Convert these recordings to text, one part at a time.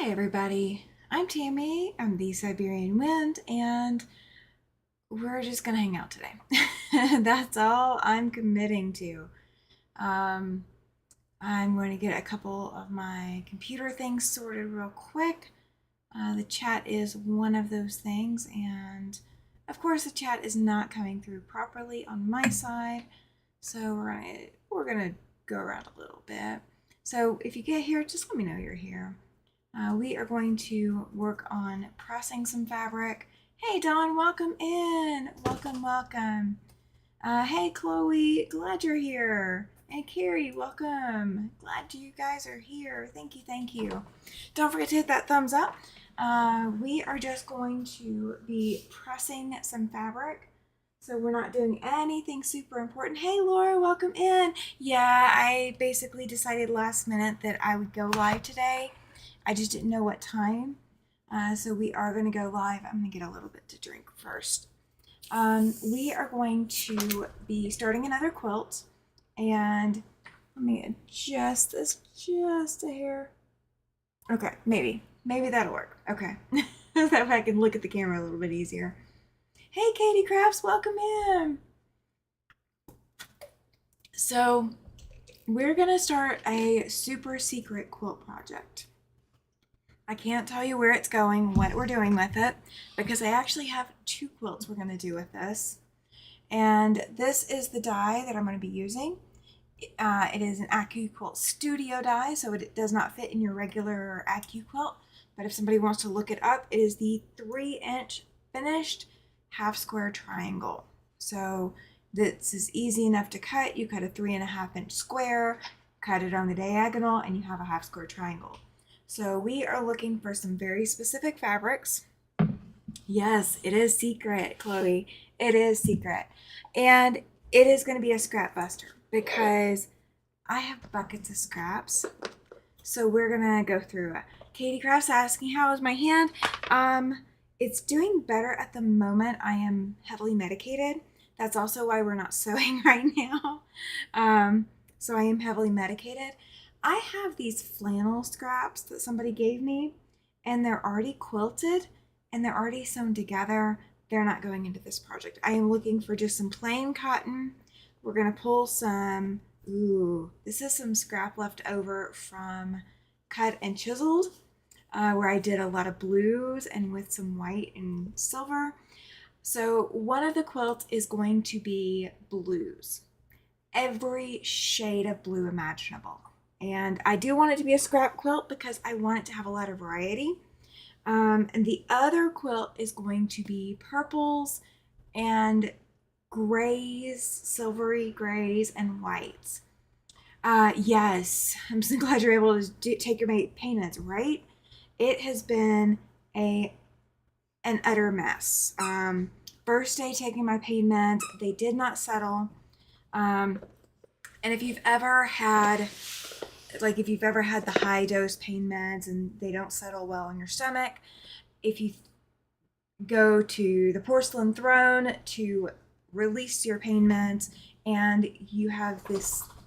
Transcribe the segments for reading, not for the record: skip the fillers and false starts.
Hi everybody, I'm Tammy, I'm the Siberian Wind, and we're just gonna hang out today. That's all I'm committing to. Um, I'm going to get a couple of my computer things sorted real quick. The chat is one of those things, and of course the chat is not coming through properly on my side, so we're gonna go around a little bit. So if you get here, just let me know you're here. We are going to work on pressing some fabric. Hey Dawn, welcome in. Welcome. Hey Chloe, glad you're here. And Carrie, welcome. Glad you guys are here. Thank you. Don't forget to hit that thumbs up. We are just going to be pressing some fabric. So we're not doing anything super important. Hey Laura, welcome in. Yeah, I basically decided last minute that I would go live today. I just didn't know what time. So we are going to go live. I'm going to get a little bit to drink first. We are going to be starting another quilt. And let me adjust this just a hair. Okay, maybe that'll work. Okay. So that way I can look at the camera a little bit easier. Hey Katie Crafts, welcome in. So we're going to start a super secret quilt project. I can't tell you where it's going, what we're doing with it, because I actually have two quilts we're going to do with this. And this is the die that I'm going to be using. It is an AccuQuilt Studio die, so it does not fit in your regular AccuQuilt. But if somebody wants to look it up, it is the 3-inch finished half square triangle. So this is easy enough to cut. You cut a 3.5-inch square, cut it on the diagonal, and you have a half square triangle. So we are looking for some very specific fabrics. Yes, it is secret, Chloe. It is secret. And it is going to be a scrap buster because I have buckets of scraps. So we're going to go through it. Katie Crafts asking, how is my hand? It's doing better at the moment. I am heavily medicated. That's also why we're not sewing right now. So I am heavily medicated. I have these flannel scraps that somebody gave me, and they're already quilted and they're already sewn together. They're not going into this project. I am looking for just some plain cotton. We're going to pull some, this is some scrap left over from Cut and Chiseled, where I did a lot of blues and with some white and silver. So one of the quilts is going to be blues, every shade of blue imaginable. And I do want it to be a scrap quilt because I want it to have a lot of variety. And the other quilt is going to be purples and grays, silvery grays and whites. Yes, I'm so glad you're able to take your pain meds, right? It has been an utter mess. First day taking my pain meds, they did not settle. And if you've ever had the high dose pain meds and they don't settle well in your stomach, if you go to the porcelain throne to release your pain meds and you have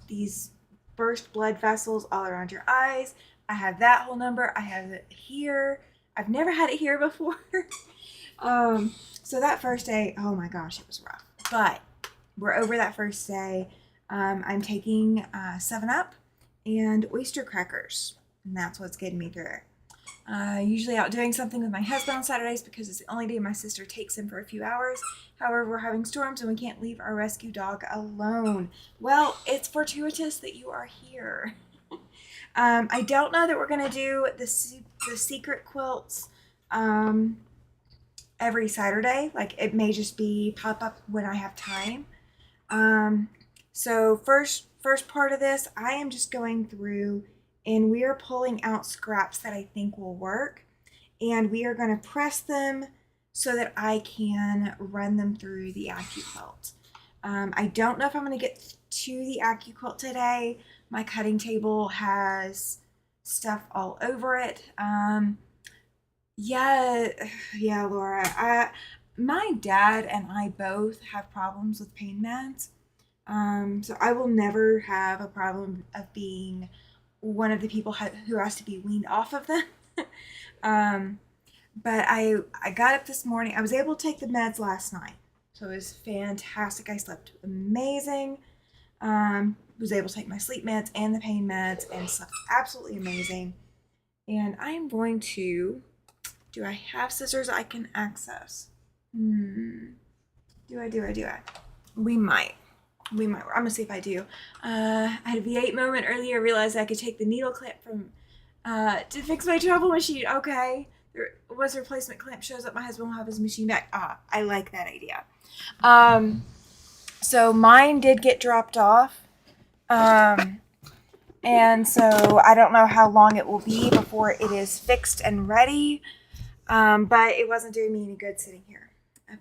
these burst blood vessels all around your eyes, I have that whole number. I have it here. I've never had it here before. So that first day, oh my gosh, it was rough. But we're over that first day. I'm taking 7-Up and oyster crackers, and that's what's getting me through it. Usually out doing something with my husband on Saturdays because it's the only day my sister takes him for a few hours. However, we're having storms and we can't leave our rescue dog alone. Well, it's fortuitous that you are here. I don't know that we're going to do the secret quilts every Saturday. Like, it may just be pop up when I have time. So first part of this, I am just going through and we are pulling out scraps that I think will work, and we are going to press them so that I can run them through the AccuQuilt. I don't know if I'm going to get to the AccuQuilt today. My cutting table has stuff all over it. Yeah, Laura. My dad and I both have problems with pain meds. So I will never have a problem of being one of the people who has to be weaned off of them. But I got up this morning. I was able to take the meds last night, so it was fantastic. I slept amazing. Was able to take my sleep meds and the pain meds and slept absolutely amazing. And I am going to. Do I have scissors I can access? Do I? We might. I'm gonna see if I do. I had a V8 moment earlier. I realized I could take the needle clip from to fix my travel machine. Okay, there was a replacement clamp. Shows up. My husband will have his machine back. I like that idea. So mine did get dropped off. And so I don't know how long it will be before it is fixed and ready. But it wasn't doing me any good sitting here.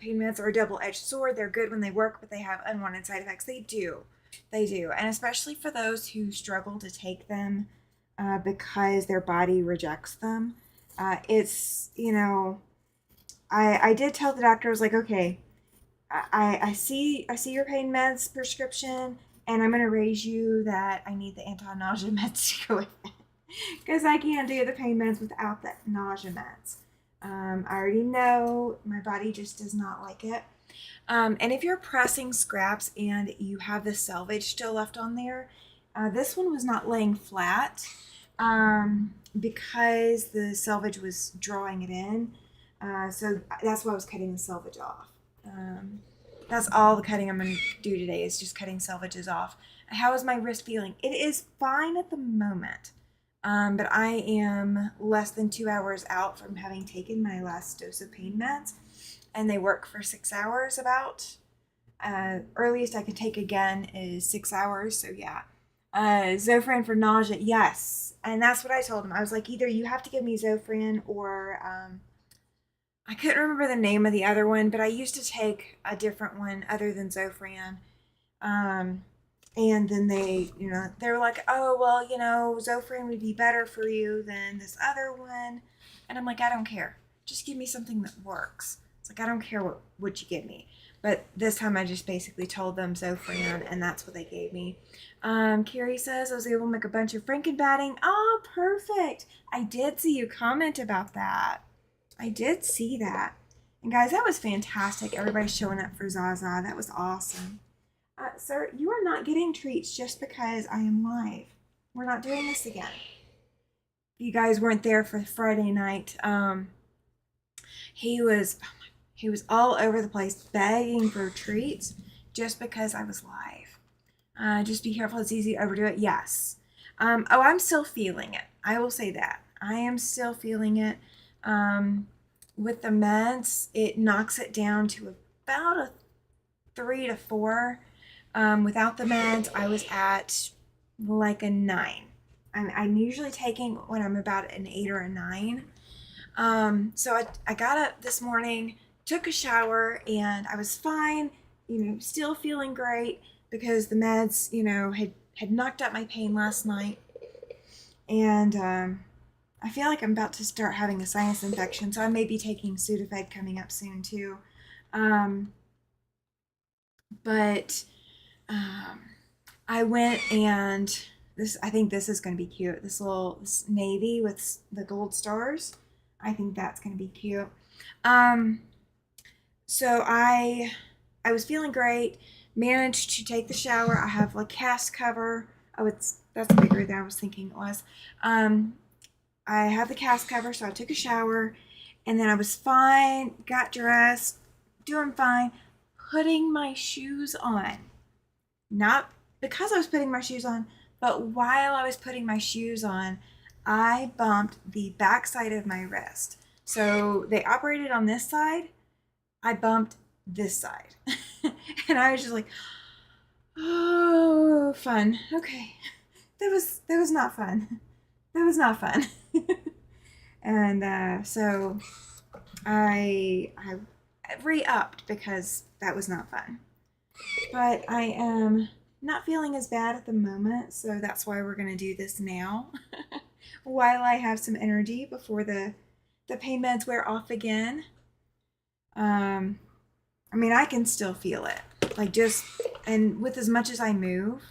Pain meds are a double-edged sword. They're good when they work, but they have unwanted side effects. They do. And especially for those who struggle to take them because their body rejects them. It's, I did tell the doctor, I was like, okay, I see your pain meds prescription, and I'm going to raise you that I need the anti-nausea meds to go with it. Because I can't do the pain meds without the nausea meds. I already know my body just does not like it. And if you're pressing scraps and you have the selvage still left on there, this one was not laying flat because the selvage was drawing it in. So that's why I was cutting the selvage off. That's all the cutting I'm going to do today is just cutting selvages off. How is my wrist feeling? It is fine at the moment. But I am less than 2 hours out from having taken my last dose of pain meds, and they work for 6 hours about. Earliest I could take again is 6 hours, so yeah. Zofran for nausea, yes. And that's what I told him. I was like, either you have to give me Zofran or I couldn't remember the name of the other one, but I used to take a different one other than Zofran. And then they were like, oh, well, Zofran would be better for you than this other one. And I'm like, I don't care. Just give me something that works. It's like, I don't care what you give me. But this time I just basically told them Zofran, and that's what they gave me. Carrie says I was able to make a bunch of Frankenbatting. Oh, perfect. I did see you comment about that. I did see that. And guys, that was fantastic. Everybody showing up for Zaza. That was awesome. Sir, you are not getting treats just because I am live. We're not doing this again. You guys weren't there for Friday night. He was all over the place begging for treats just because I was live. Just be careful. It's easy to overdo it. Yes. I'm still feeling it. I will say that. I am still feeling it. With the meds, it knocks it down to about a 3 to 4. Without the meds, I was at like a 9. I'm usually taking when I'm about an 8 or a 9. So I got up this morning, took a shower, and I was fine, still feeling great because the meds, had knocked out my pain last night. And I feel like I'm about to start having a sinus infection, so I may be taking Sudafed coming up soon too. But I went and I think this is going to be cute. This navy with the gold stars. I think that's going to be cute. So I was feeling great. Managed to take the shower. I have a cast cover. Oh, that's bigger than I was thinking it was. I have the cast cover, so I took a shower, and then I was fine. Got dressed, doing fine. Putting my shoes on. Not because I was putting my shoes on, but while I was putting my shoes on, I bumped the back side of my wrist. So they operated on this side. I bumped this side. And I was just like, oh, fun. Okay. That was not fun. That was not fun. And so I re-upped because that was not fun. But I am not feeling as bad at the moment, so that's why we're going to do this now while I have some energy before the pain meds wear off again. I can still feel it. And with as much as I move,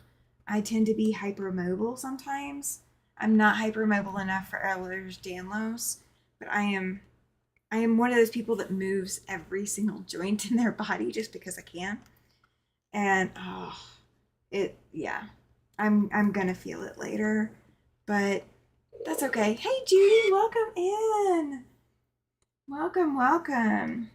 I tend to be hypermobile sometimes. I'm not hypermobile enough for Ehlers-Danlos, but I am one of those people that moves every single joint in their body just because I can. And yeah. I'm gonna feel it later, but that's okay. Hey Judy, welcome in. Welcome, welcome.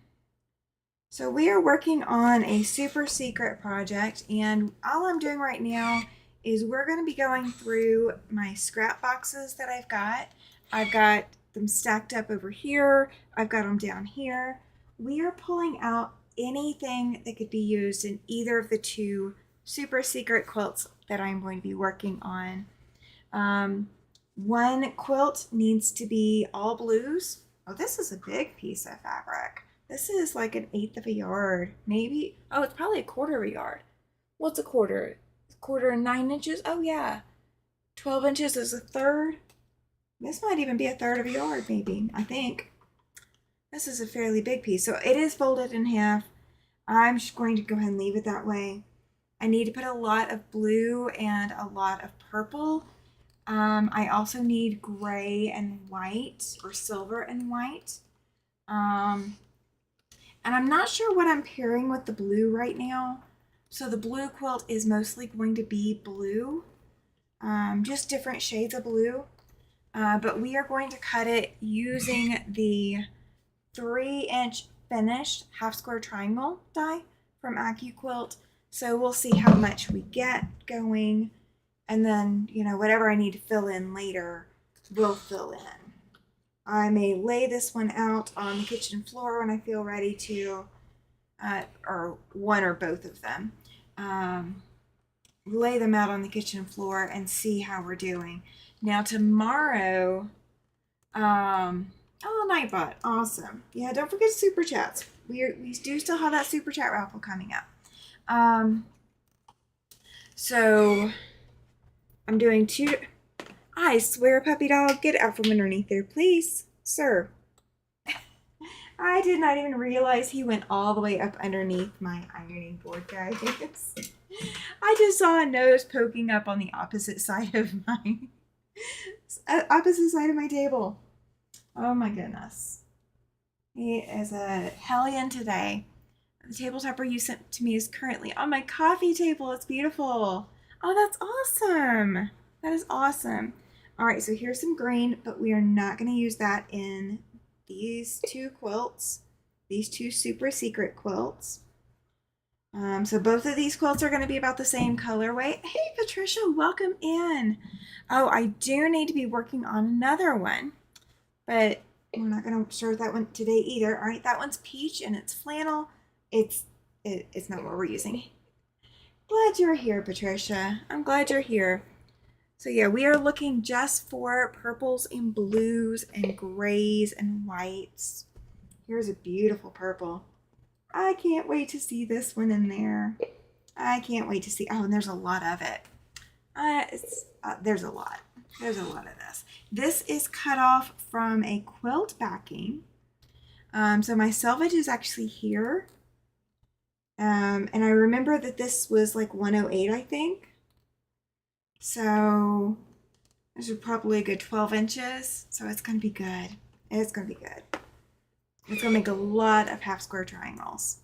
So we are working on a super secret project, and all I'm doing right now is we're going to be going through my scrap boxes that I've got. I've got them stacked up over here. I've got them down here. We are pulling out anything that could be used in either of the two super secret quilts that I'm going to be working on. One quilt needs to be all blues. Oh, this is a big piece of fabric. This is like an eighth of a yard, maybe. Oh, it's probably a quarter of a yard. What's a quarter? A quarter and 9 inches? Oh, yeah. 12 inches is a third. This might even be a third of a yard, maybe, I think. This is a fairly big piece. So it is folded in half. I'm just going to go ahead and leave it that way. I need to put a lot of blue and a lot of purple. I also need gray and white, or silver and white. And I'm not sure what I'm pairing with the blue right now. So the blue quilt is mostly going to be blue, just different shades of blue. But we are going to cut it using the 3-inch finished half square triangle die from AccuQuilt. So we'll see how much we get going. And then, whatever I need to fill in later, we'll fill in. I may lay this one out on the kitchen floor when I feel ready to, or one or both of them. Lay them out on the kitchen floor and see how we're doing. Now tomorrow, oh, Nightbot, awesome. Yeah, don't forget Super Chats. We do still have that Super Chat raffle coming up. So I'm doing two. I swear, puppy dog, get out from underneath there, please, sir. I did not even realize he went all the way up underneath my ironing board, guys. I just saw a nose poking up on the opposite side of my table. Oh my goodness. He is a hellion today. The table topper you sent to me is currently on my coffee table. It's beautiful. Oh, that's awesome. That is awesome. All right, so here's some green, but we are not going to use that in these two quilts, these two super secret quilts. So both of these quilts are going to be about the same colorway. Hey, Patricia, welcome in. Oh, I do need to be working on another one, but we're not going to start that one today either. All right, that one's peach and it's flannel. It's not what we're using. Glad you're here, Patricia. I'm glad you're here. So yeah, we are looking just for purples and blues and grays and whites. Here's a beautiful purple. I can't wait to see this one in there. I can't wait to see. Oh, and there's a lot of it. There's a lot. There's a lot of this. This is cut off from a quilt backing. So my selvage is actually here. And I remember that this was like 108, I think. So this is probably a good 12 inches. So it's going to be good. It's going to be good. It's going to make a lot of half square triangles.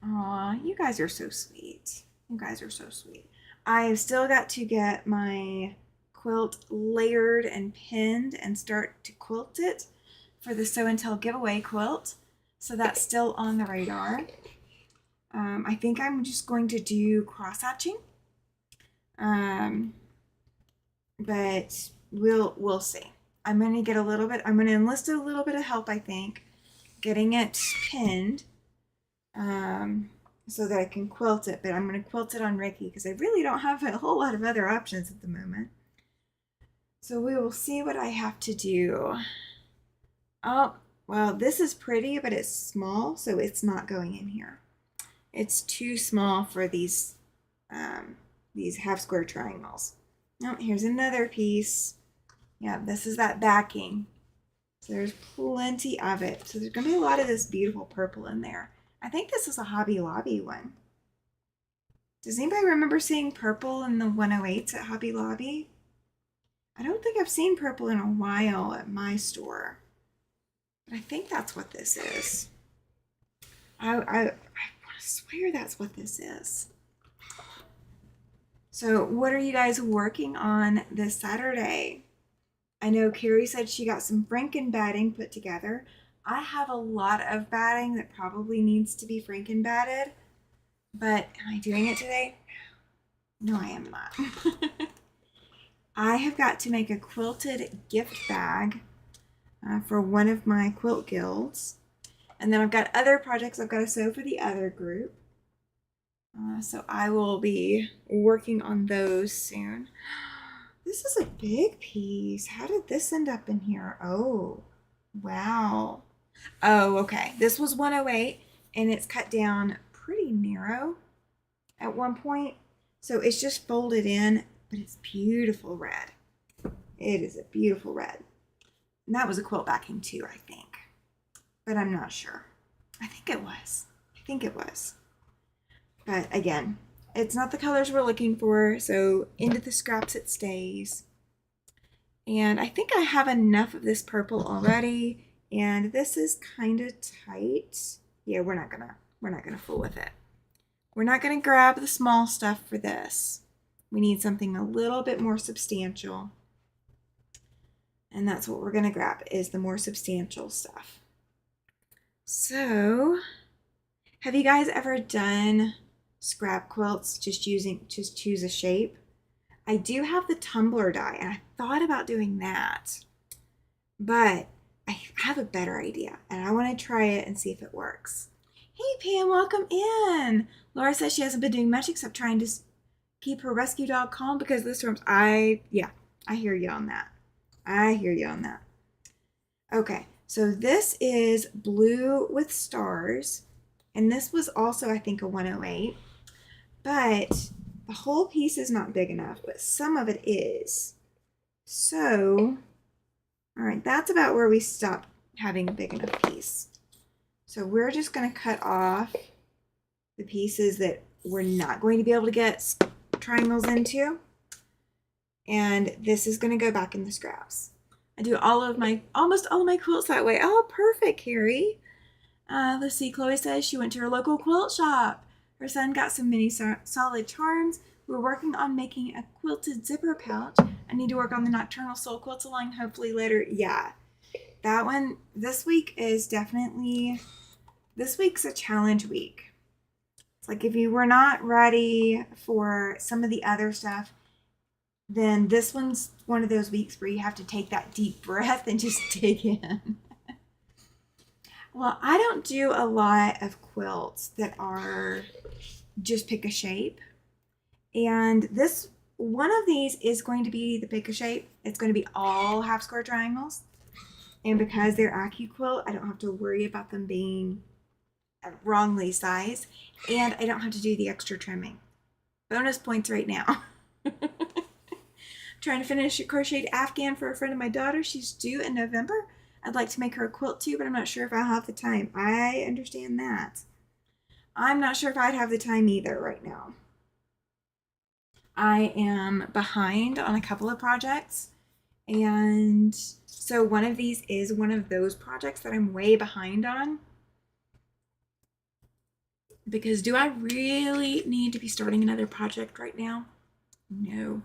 Aw, you guys are so sweet. You guys are so sweet. I've still got to get my quilt layered and pinned and start to quilt it for the Sew and Tell giveaway quilt. So that's still on the radar. I think I'm just going to do cross hatching. But we'll see. I'm going to enlist a little bit of help, I think, getting it pinned, so that I can quilt it, but I'm going to quilt it on Ricky because I really don't have a whole lot of other options at the moment. So we will see what I have to do. Oh, well, this is pretty, but it's small, so it's not going in here. It's too small for these half square triangles. Oh, here's another piece. Yeah, this is that backing. So there's plenty of it. So there's going to be a lot of this beautiful purple in there. I think this is a Hobby Lobby one. Does anybody remember seeing purple in the 108s at Hobby Lobby? I don't think I've seen purple in a while at my store. But I think that's what this is. I want to swear that's what this is. So what are you guys working on this Saturday? I know Carrie said she got some Franken batting put together. I have a lot of batting that probably needs to be Franken batted, but am I doing it today? No, I am not. I have got to make a quilted gift bag for one of my quilt guilds. And then I've got other projects I've got to sew for the other group. So I will be working on those soon. This is a big piece. How did this end up in here? Oh, wow. Oh, okay. This was 108 and it's cut down pretty narrow at one point. So it's just folded in, but it's beautiful red. It is a beautiful red. And that was a quilt backing too, I think. But I'm not sure. I think it was. But again, it's not the colors we're looking for, so into the scraps it stays. And I think I have enough of this purple already, and this is kind of tight. Yeah, we're not gonna fool with it. We're not gonna grab the small stuff for this. We need something a little bit more substantial. And that's what we're gonna grab, is the more substantial stuff. So, have you guys ever done scrap quilts, just choose a shape? I do have the tumbler die, and I thought about doing that, but I have a better idea, and I want to try it and see if it works. Hey Pam, welcome in. Laura says she hasn't been doing much except trying to keep her rescue dog calm because of the storms. I hear you on that. Okay, so this is blue with stars, and this was also, I think, a 108, but the whole piece is not big enough, but some of it is. So, all right, that's about where we stop having a big enough piece. So we're just going to cut off the pieces that we're not going to be able to get triangles into. And this is going to go back in the scraps. I do almost all of my quilts that way. Oh, perfect, Carrie. Let's see, Chloe says she went to her local quilt shop. Her son got some mini solid charms. We're working on making a quilted zipper pouch. I need to work on the nocturnal soul quilts line hopefully later. Yeah, that one, this week is definitely, this week's a challenge week. It's like if you were not ready for some of the other stuff, then this one's one of those weeks where you have to take that deep breath and just dig in. Well, I don't do a lot of quilts that are just pick a shape. And this one of these is going to be the pick a shape. It's going to be all half square triangles. And because they're AccuQuilt, I don't have to worry about them being wrongly sized. And I don't have to do the extra trimming. Bonus points right now. Trying to finish a crocheted Afghan for a friend of my daughter. She's due in November. I'd like to make her a quilt too, but I'm not sure if I'll have the time. I understand that. I'm not sure if I'd have the time either right now. I am behind on a couple of projects, and so one of these is one of those projects that I'm way behind on. Because do I really need to be starting another project right now? No.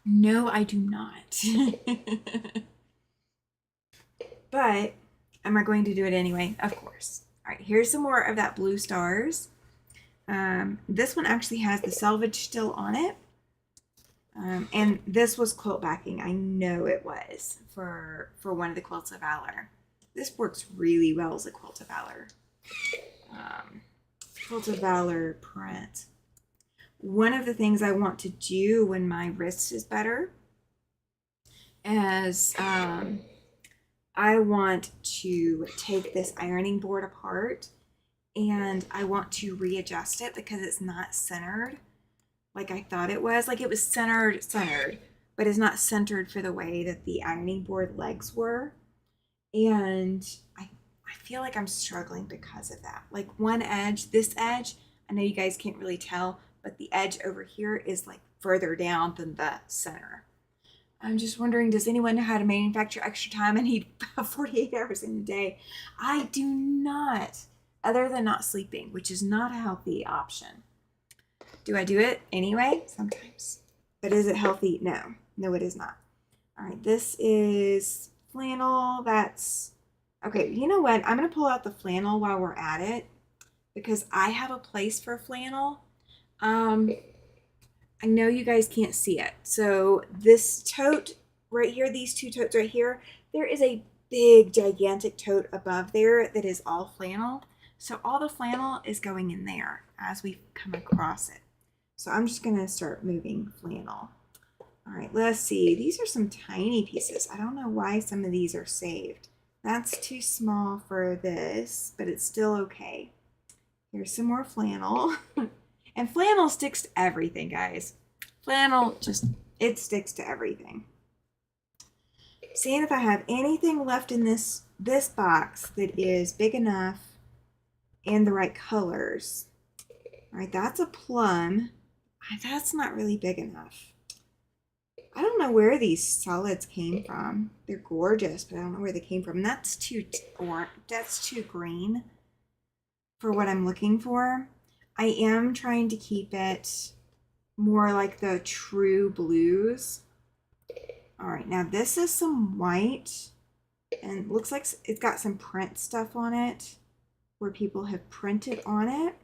No, I do not. But am I going to do it anyway? Of course. All right, here's some more of that blue stars. This one actually has the selvage still on it. And this was quilt backing. I know it was for one of the Quilts of Valor. This works really well as a Quilt of Valor. Quilt of Valor print. One of the things I want to do when my wrist is better is I want to take this ironing board apart and I want to readjust it because it's not centered like I thought it was. Like it was centered, but it's not centered for the way that the ironing board legs were. And I feel like I'm struggling because of that. Like one edge, this edge, I know you guys can't really tell, but the edge over here is like further down than the center. I'm just wondering, does anyone know how to manufacture extra time and need 48 hours in a day? I do not, other than not sleeping, which is not a healthy option. Do I do it anyway? Sometimes. But is it healthy? No. No, it is not. All right, this is flannel. That's, okay, you know what? I'm going to pull out the flannel while we're at it because I have a place for flannel. I know you guys can't see it. So this tote right here, these two totes right here, there is a big, gigantic tote above there that is all flannel. So all the flannel is going in there as we come across it. So I'm just going to start moving flannel. All right, let's see. These are some tiny pieces. I don't know why some of these are saved. That's too small for this, but it's still okay. Here's some more flannel. And flannel sticks to everything, guys. Flannel just, it sticks to everything. Seeing if I have anything left in this box that is big enough and the right colors. All right, that's a plum. That's not really big enough. I don't know where these solids came from. They're gorgeous, but I don't know where they came from. That's too green for what I'm looking for. I am trying to keep it more like the true blues. All right, now this is some white and it looks like it's got some print stuff on it where people have printed on it.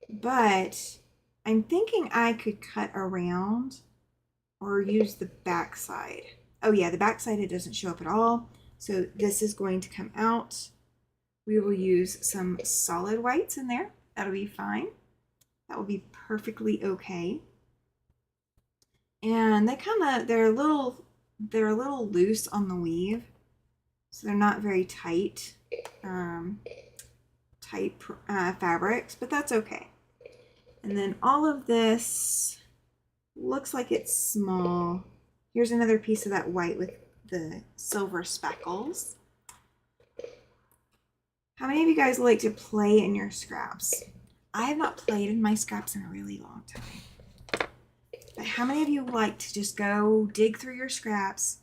But I'm thinking I could cut around or use the back side. Oh yeah, the back side, it doesn't show up at all. So this is going to come out. We will use some solid whites in there. That'll be fine. That will be perfectly okay. And they're a little loose on the weave. So they're not very tight, fabrics, but that's okay. And then all of this looks like it's small. Here's another piece of that white with the silver speckles. How many of you guys like to play in your scraps? I have not played in my scraps in a really long time. But how many of you like to just go dig through your scraps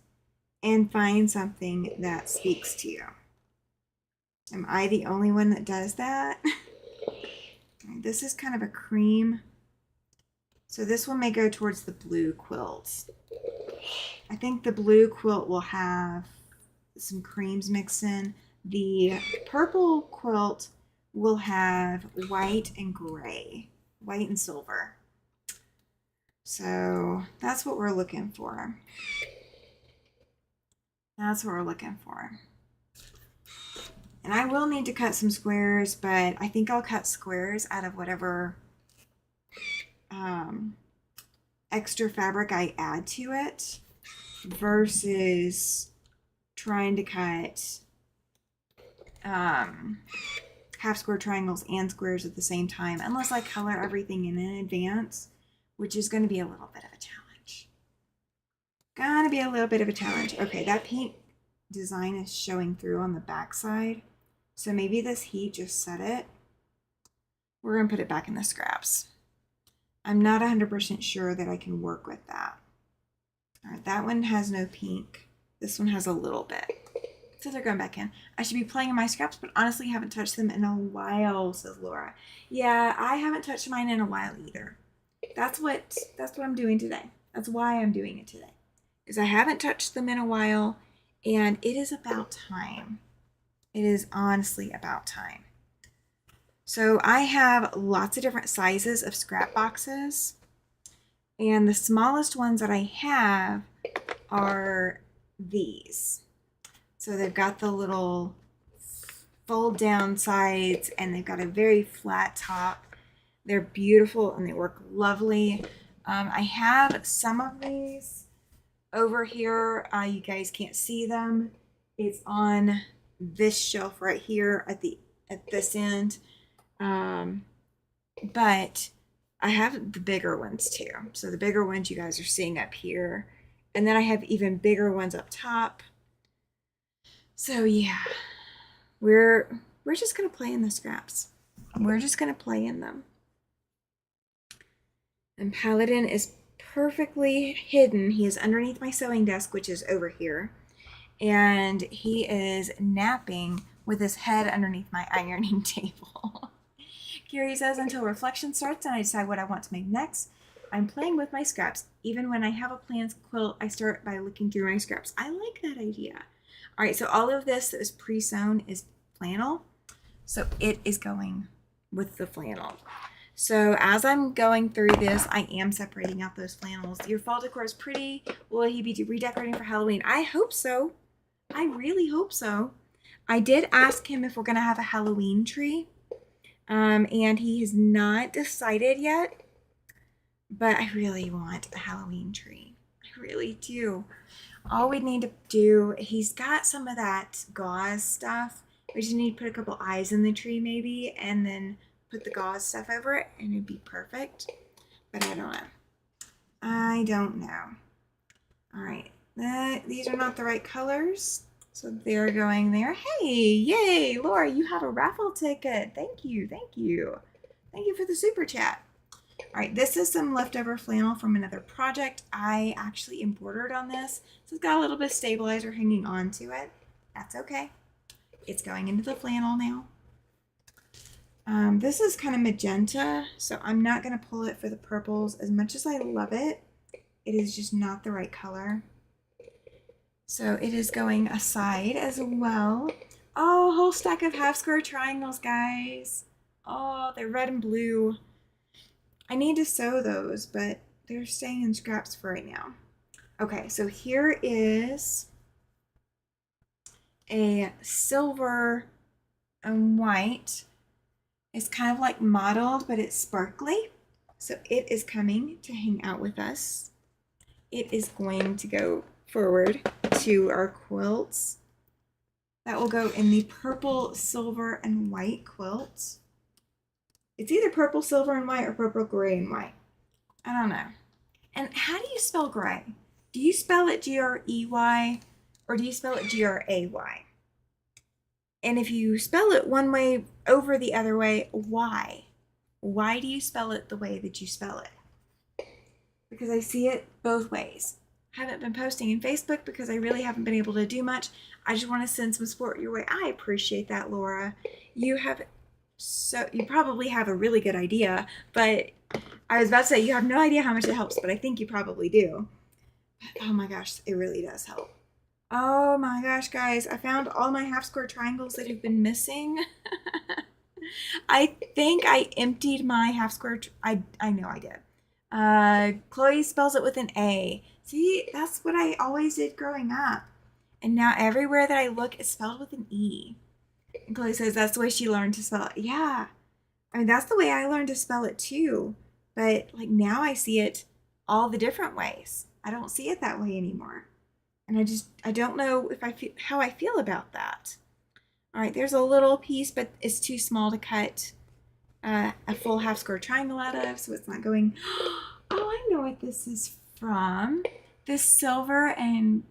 and find something that speaks to you? Am I the only one that does that? This is kind of a cream. So this one may go towards the blue quilt. I think the blue quilt will have some creams mixed in. The purple quilt will have white and gray, white and silver. So that's what we're looking for. That's what we're looking for. And I will need to cut some squares, but I think I'll cut squares out of whatever extra fabric I add to it versus trying to cut half square triangles and squares at the same time, unless I color everything in advance, which is going to be a little bit of a challenge. Okay, that pink design is showing through on the back side, so maybe this heat just set it. We're going to put it back in the scraps. I'm not 100% sure that I can work with that. All right, that one has no pink. This one has a little bit. So they're going back in. I should be playing in my scraps, but honestly haven't touched them in a while, says Laura. Yeah, I haven't touched mine in a while either. That's what I'm doing today. That's why I'm doing it today. Because I haven't touched them in a while, and it is about time. It is honestly about time. So I have lots of different sizes of scrap boxes, and the smallest ones that I have are these. So they've got the little fold down sides and they've got a very flat top. They're beautiful and they work lovely. I have some of these over here. You guys can't see them. It's on this shelf right here at this end. But I have the bigger ones too. So the bigger ones you guys are seeing up here. And then I have even bigger ones up top. So yeah, we're just going to play in the scraps. We're just going to play in them. And Paladin is perfectly hidden. He is underneath my sewing desk, which is over here. And he is napping with his head underneath my ironing table. Kiri says, until reflection starts and I decide what I want to make next, I'm playing with my scraps. Even when I have a planned quilt, I start by looking through my scraps. I like that idea. All right, so all of this that is pre-sewn is flannel. So it is going with the flannel. So as I'm going through this, I am separating out those flannels. Your fall decor is pretty. Will he be redecorating for Halloween? I hope so. I really hope so. I did ask him if we're going to have a Halloween tree. And he has not decided yet. But I really want a Halloween tree. I really do. All we need to do, he's got some of that gauze stuff. We just need to put a couple eyes in the tree maybe, and then put the gauze stuff over it, and it'd be perfect. But I don't know. I don't know. All right. These are not the right colors. So they're going there. Hey, yay, Laura, you have a raffle ticket. Thank you, thank you. Thank you for the super chat. All right, this is some leftover flannel from another project. I actually embroidered on this. So it's got a little bit of stabilizer hanging on to it. That's okay. It's going into the flannel now. This is kind of magenta, so I'm not going to pull it for the purples. As much as I love it, it is just not the right color. So it is going aside as well. Oh, a whole stack of half square triangles, guys. Oh, they're red and blue. I need to sew those, but they're staying in scraps for right now. Okay, so here is a silver and white. It's kind of like mottled, but it's sparkly. So it is coming to hang out with us. It is going to go forward to our quilts. That will go in the purple, silver, and white quilt. It's either purple, silver, and white or purple, gray, and white. I don't know. And how do you spell gray? Do you spell it G-R-E-Y or do you spell it G-R-A-Y? And if you spell it one way over the other way, why? Why do you spell it the way that you spell it? Because I see it both ways. I haven't been posting in Facebook because I really haven't been able to do much. I just want to send some support your way. I appreciate that, Laura. You probably have a really good idea, but I was about to say you have no idea how much it helps, but I think you probably do. Oh my gosh, it really does help. Oh my gosh, guys, I found all my half square triangles that have been missing. I think I emptied my half square. I know I did. Chloe spells it with an A. See, that's what I always did growing up. And now everywhere that I look, it's spelled with an E. And Chloe says that's the way she learned to spell it. Yeah. I mean, that's the way I learned to spell it too. But like now I see it all the different ways. I don't see it that way anymore. And I don't know if how I feel about that. All right, there's a little piece, but it's too small to cut a full half square triangle out of, so it's not going. Oh, I know what this is from. This silver and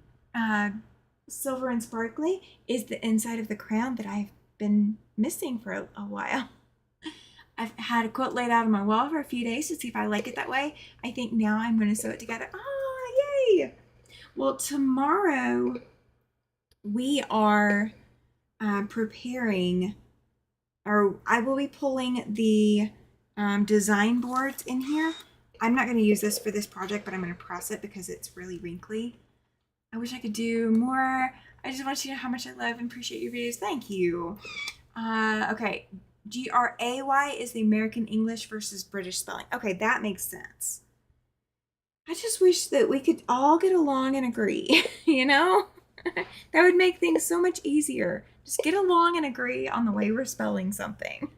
sparkly is the inside of the crown that I've been missing for a while. I've had a quilt laid out on my wall for a few days to see if I like it that way. I think now I'm going to sew it together. Oh, yay! Well, tomorrow we are preparing, or I will be pulling the design boards in here. I'm not going to use this for this project, but I'm going to press it because it's really wrinkly. I wish I could do more. I just want you to know how much I love and appreciate your videos. Thank you. Okay, G-R-A-Y is the American English versus British spelling. Okay, that makes sense. I just wish that we could all get along and agree, you know? That would make things so much easier. Just get along and agree on the way we're spelling something.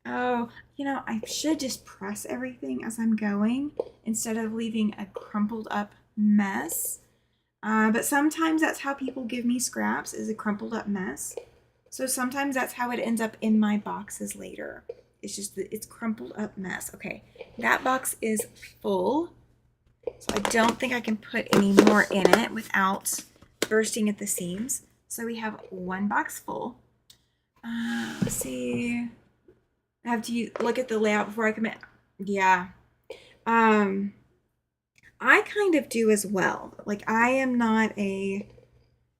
Oh, you know, I should just press everything as I'm going instead of leaving a crumpled up mess. But sometimes that's how people give me scraps, is a crumpled up mess. So sometimes that's how it ends up in my boxes later. It's just that it's crumpled up mess. Okay, that box is full. So I don't think I can put any more in it without bursting at the seams. So we have one box full. Let's see. I have to look at the layout before I commit. Yeah. Um, I kind of do as well. Like I am not a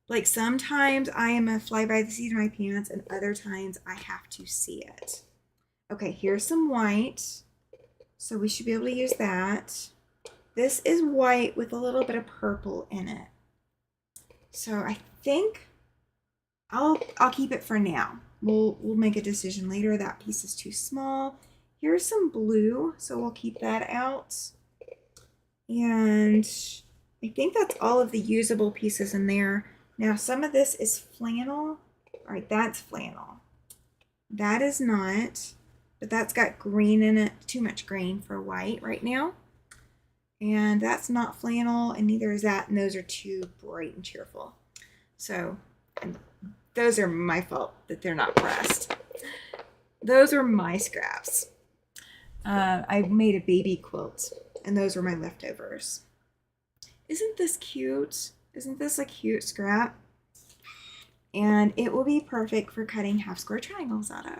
like sometimes I am a fly by the seat of my pants and other times I have to see it. Okay, here's some white. So we should be able to use that. This is white with a little bit of purple in it. So I think I'll keep it for now. We'll make a decision later. That piece is too small. Here's some blue, so we'll keep that out. And I think that's all of the usable pieces in there. Now some of this is flannel. All right, that's flannel. That is not, but that's got green in it. Too much green for white right now. And that's not flannel, and neither is that, and those are too bright and cheerful. So those are my fault that they're not pressed. Those are my scraps. I made a baby quilt, and those were my leftovers. Isn't this cute? Isn't this a cute scrap? And it will be perfect for cutting half square triangles out of.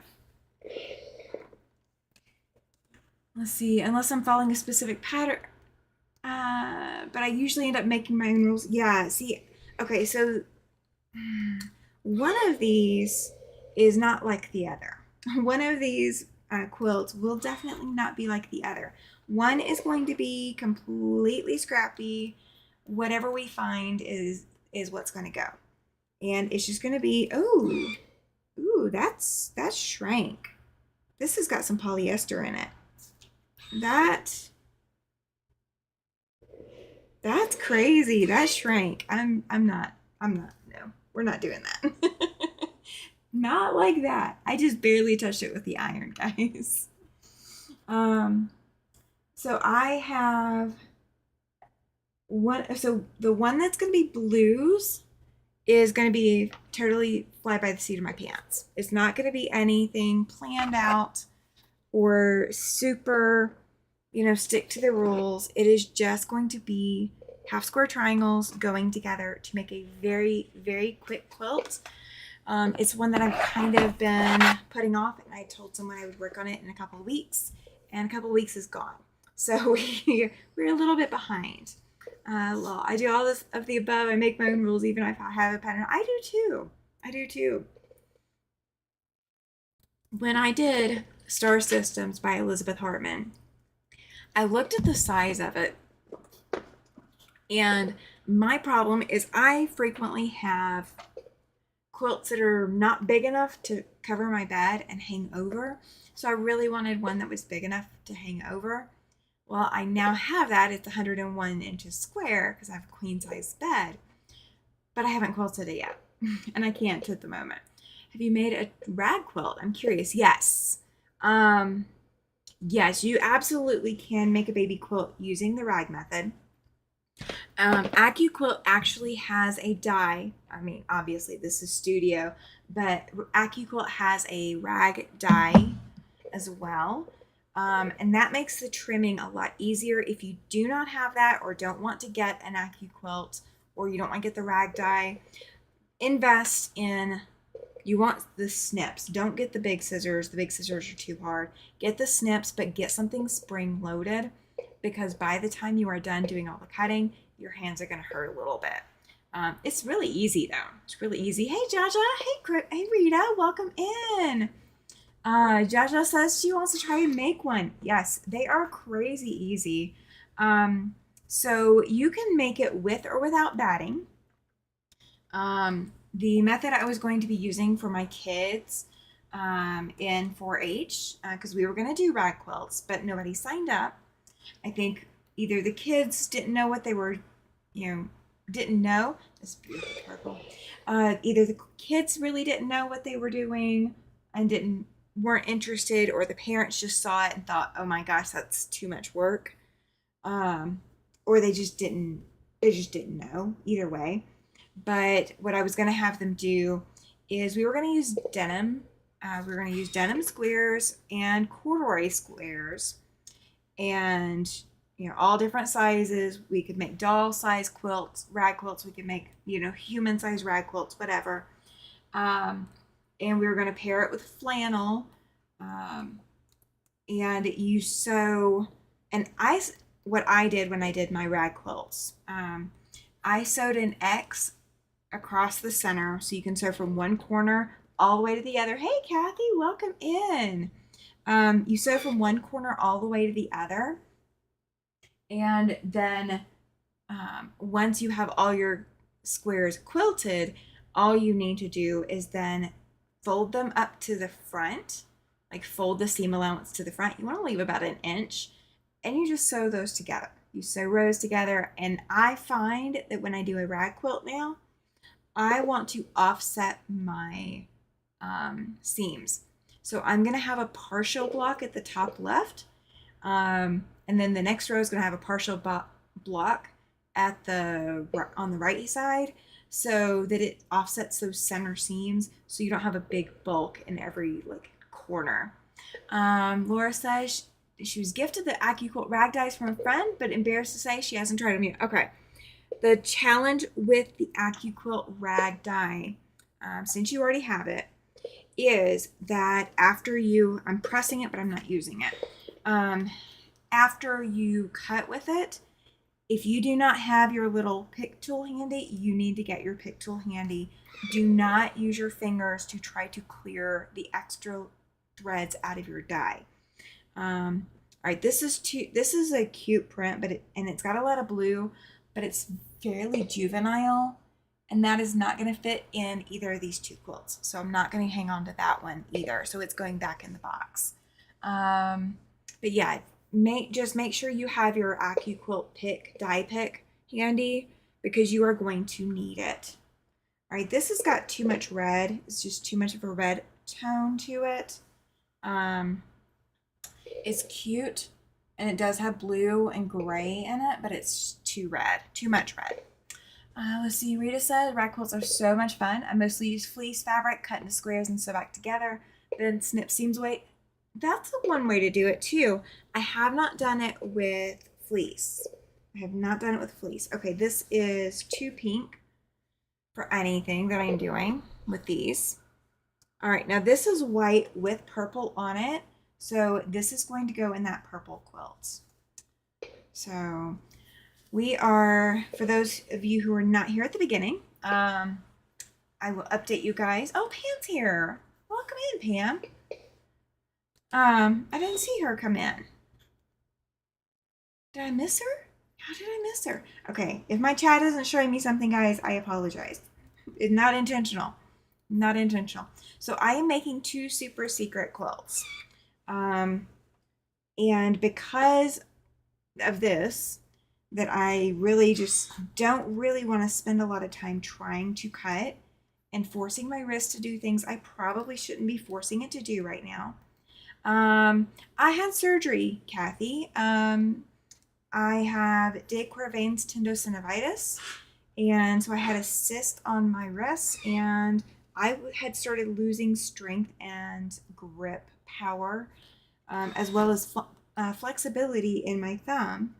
Let's see, unless I'm following a specific pattern. But I usually end up making my own rules. Yeah, see, okay, so one of these is not like the other. One of these quilts will definitely not be like the other. One is going to be completely scrappy. Whatever we find is what's going to go. And it's just going to be, ooh, that's shrank. This has got some polyester in it. That's crazy. That shrank. I'm not, no, we're not doing that. Not like that. I just barely touched it with the iron, guys. So I have one, so the one that's going to be blues is going to be totally fly by the seat of my pants. It's not going to be anything planned out or super, stick to the rules. It is just going to be half square triangles going together to make a very, very quick quilt. It's one that I've kind of been putting off, and I told someone I would work on it in a couple of weeks, and a couple of weeks is gone. So we're a little bit behind. I do all this of the above. I make my own rules, even if I have a pattern. I do too. When I did Star Systems by Elizabeth Hartman, I looked at the size of it, and my problem is I frequently have quilts that are not big enough to cover my bed and hang over. So I really wanted one that was big enough to hang over. Well, I now have that. It's 101 inches square because I have a queen size bed, but I haven't quilted it yet, and I can't at the moment. Have you made a rag quilt? I'm curious. Yes. Yes, you absolutely can make a baby quilt using the rag method. AccuQuilt actually has a die. I mean, obviously this is studio, but AccuQuilt has a rag die as well. And that makes the trimming a lot easier. If you do not have that or don't want to get an AccuQuilt or you don't want to get the rag die, invest in, you want the snips. Don't get the big scissors. The big scissors are too hard. Get the snips, but get something spring loaded, because by the time you are done doing all the cutting, your hands are going to hurt a little bit. It's really easy though. It's really easy. Hey Jaja, hey Rita, welcome in. Jaja says she wants to try and make one. Yes, they are crazy easy. So you can make it with or without batting. The method I was going to be using for my kids in 4-H, because we were going to do rag quilts, but nobody signed up. I think either the kids didn't know what they were, didn't know. This beautiful purple. Either the kids really didn't know what they were doing and weren't interested, or the parents just saw it and thought, oh my gosh, that's too much work. Or they just didn't know. Either way. But what I was going to have them do is we were going to use denim. We were going to use denim squares and corduroy squares, and all different sizes. We could make doll size quilts, rag quilts. We could make human size rag quilts, whatever. And we were going to pair it with flannel. And you sew and what I did when I did my rag quilts, I sewed an X across the center, so you can sew from one corner all the way to the other. Hey, Kathy, welcome in. You sew from one corner all the way to the other, and then once you have all your squares quilted, all you need to do is then fold them up to the front, like fold the seam allowance to the front. You want to leave about an inch, and you just sew those together. You sew rows together, and I find that when I do a rag quilt now, I want to offset my seams. So I'm going to have a partial block at the top left, and then the next row is going to have a partial block at on the right side, so that it offsets those center seams, so you don't have a big bulk in every corner. Laura says she was gifted the AccuQuilt rag dies from a friend, but embarrassed to say she hasn't tried them yet. Okay. The challenge with the AccuQuilt rag die, since you already have it, is that after I'm pressing it, but I'm not using it. After you cut with it, if you do not have your little pick tool handy, you need to get your pick tool handy. Do not use your fingers to try to clear the extra threads out of your die. All right, this is a cute print, and it's got a lot of blue, but it's fairly juvenile, and that is not going to fit in either of these two quilts. So I'm not going to hang on to that one either. So it's going back in the box. But yeah, just make sure you have your AccuQuilt die pick handy, because you are going to need it. All right, this has got too much red. It's just too much of a red tone to it. It's cute, and it does have blue and gray in it, but it's too much red. Let's see, Rita said, rag quilts are so much fun. I mostly use fleece fabric, cut into squares and sew back together, then snip seams away. That's the one way to do it too. I have not done it with fleece. Okay, this is too pink for anything that I'm doing with these. All right, now this is white with purple on it. So this is going to go in that purple quilt. So we are, for those of you who are not here at the beginning, I will update you guys. Oh, Pam's here. Welcome in, Pam. I didn't see her come in. Did I miss her? How did I miss her? Okay, if my chat isn't showing me something, guys, I apologize. It's not intentional. Not intentional. So I am making 2 super secret quilts. And because of this, that I really just don't really want to spend a lot of time trying to cut and forcing my wrist to do things I probably shouldn't be forcing it to do right now. I had surgery, Kathy. I have de Quervain's tendinosynovitis, and so I had a cyst on my wrist, and I had started losing strength and grip power, as well as flexibility in my thumb.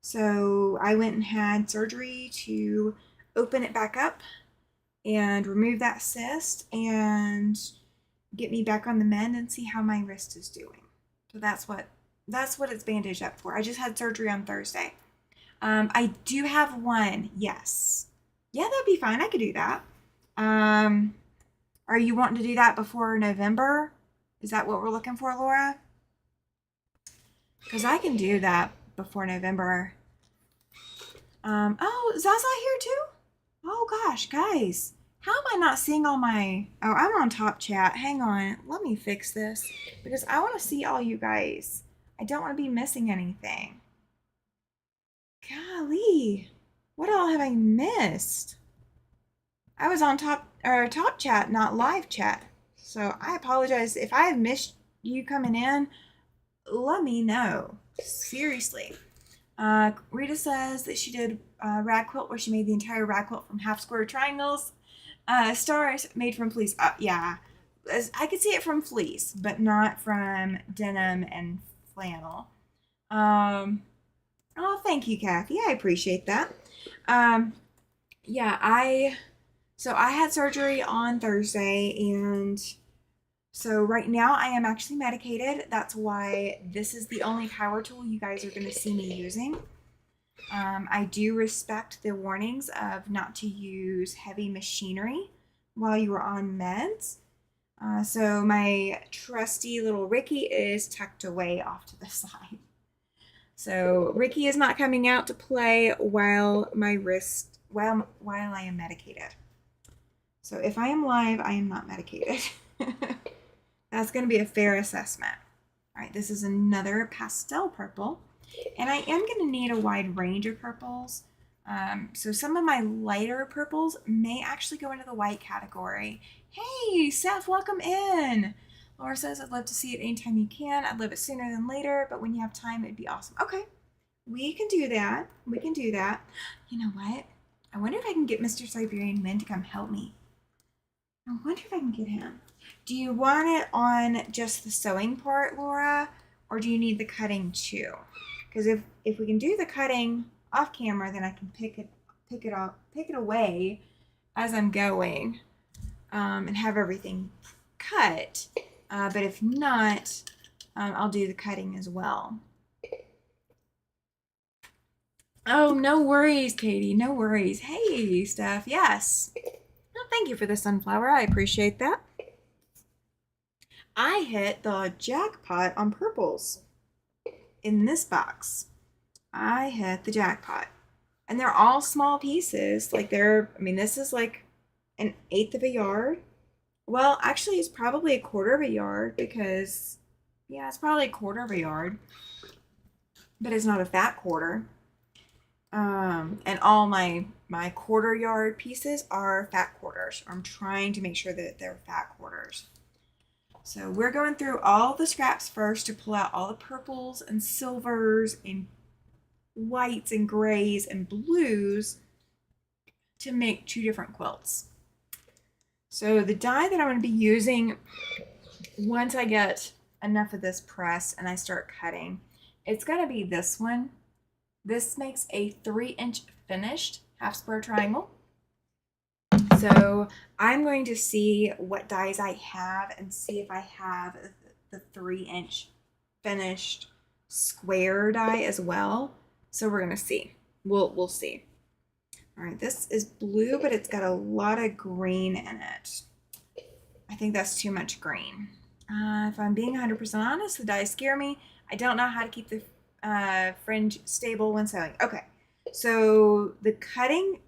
So I went and had surgery to open it back up and remove that cyst and get me back on the mend and see how my wrist is doing. So that's what it's bandaged up for. I just had surgery on Thursday. I do have one. Yes. Yeah, that'd be fine. I could do that. Are you wanting to do that before November? Is that what we're looking for, Laura? Because I can do that before November. Oh, Zaza here too? Oh gosh, guys. How am I not seeing all my... Oh, I'm on top chat. Hang on. Let me fix this, because I want to see all you guys. I don't want to be missing anything. Golly. What all have I missed? I was on top chat, not live chat. So I apologize. If I have missed you coming in, let me know. Seriously. Rita says that she did a rag quilt where she made the entire rag quilt from half square triangles. Stars made from fleece. Yeah. I could see it from fleece, but not from denim and flannel. Oh, thank you, Kathy. I appreciate that. Yeah, so I had surgery on Thursday, and So right now I am actually medicated. That's why this is the only power tool you guys are going to see me using. I do respect the warnings of not to use heavy machinery while you are on meds. So my trusty little Ricky is tucked away off to the side. So Ricky is not coming out to play while I am medicated. So if I am live, I am not medicated. That's going to be a fair assessment. All right, this is another pastel purple. And I am going to need a wide range of purples. So some of my lighter purples may actually go into the white category. Hey, Seth, welcome in. Laura says, I'd love to see it anytime you can. I'd love it sooner than later, but when you have time, it'd be awesome. Okay, we can do that. We can do that. You know what? I wonder if I can get Mr. Siberian Wind to come help me. I wonder if I can get him. Do you want it on just the sewing part, Laura? Or do you need the cutting too? Because if we can do the cutting off camera, then I can pick it away as I'm going, and have everything cut. But if not, I'll do the cutting as well. Oh, no worries, Katie. No worries. Hey, Steph. Yes. Well, thank you for the sunflower. I appreciate that. I hit the jackpot on purples in this box. I hit the jackpot. And they're all small pieces. Like this is like an eighth of a yard. Well, actually, it's probably a quarter of a yard because, yeah, it's probably a quarter of a yard. But it's not a fat quarter. And all my quarter yard pieces are fat quarters. I'm trying to make sure that they're fat quarters. So we're going through all the scraps first to pull out all the purples and silvers and whites and grays and blues to make 2 different quilts. So the die that I'm going to be using once I get enough of this press and I start cutting, it's going to be this one. This makes a 3-inch finished half square triangle. So I'm going to see what dies I have and see if I have the 3-inch finished square die as well. So we're going to see. We'll see. All right, this is blue, but it's got a lot of green in it. I think that's too much green. If I'm being 100% honest, the dies scare me. I don't know how to keep the fringe stable when sewing. Okay, so the cutting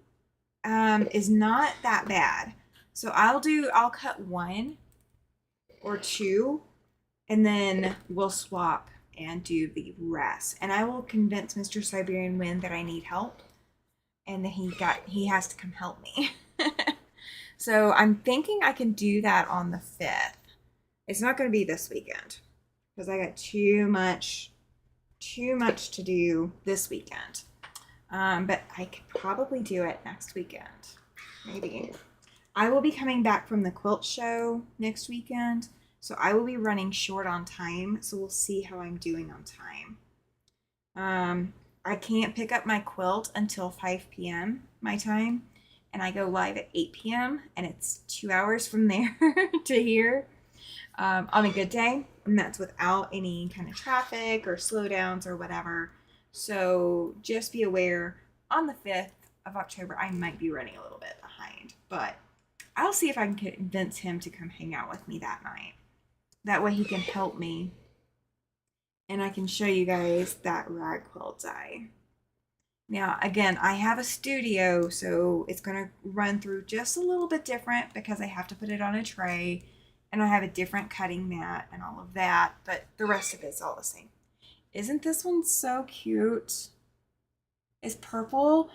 is not that bad. So I'll cut 1 or 2, and then we'll swap and do the rest. And I will convince Mr. Siberian Wind that I need help, and that he has to come help me. So I'm thinking I can do that on the 5th. It's not going to be this weekend because I got too much to do this weekend. But I could probably do it next weekend. Maybe. I will be coming back from the quilt show next weekend, so I will be running short on time, so we'll see how I'm doing on time. I can't pick up my quilt until 5 p.m. my time, and I go live at 8 p.m., and it's 2 hours from there to here on a good day, and that's without any kind of traffic or slowdowns or whatever. So just be aware, on the 5th of October, I might be running a little bit behind, but I'll see if I can convince him to come hang out with me that night. That way he can help me, and I can show you guys that rag quilt die. Now, again, I have a studio, so it's going to run through just a little bit different because I have to put it on a tray, and I have a different cutting mat and all of that, but the rest of it's all the same. Isn't this one so cute? It's purple,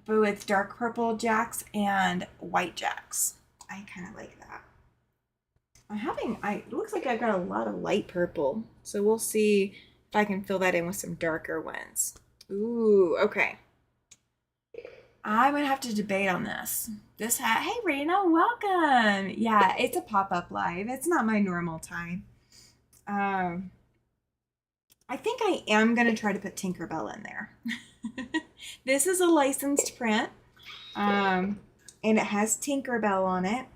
but with dark purple jacks and white jacks. I kind of like that. It looks like I've got a lot of light purple, so we'll see if I can fill that in with some darker ones. Ooh, okay. I'm gonna have to debate on this. This hat, hey Rena, welcome. Yeah, it's a pop-up live. It's not my normal time. I think I am gonna try to put Tinkerbell in there. This is a licensed print, and it has Tinkerbell on it.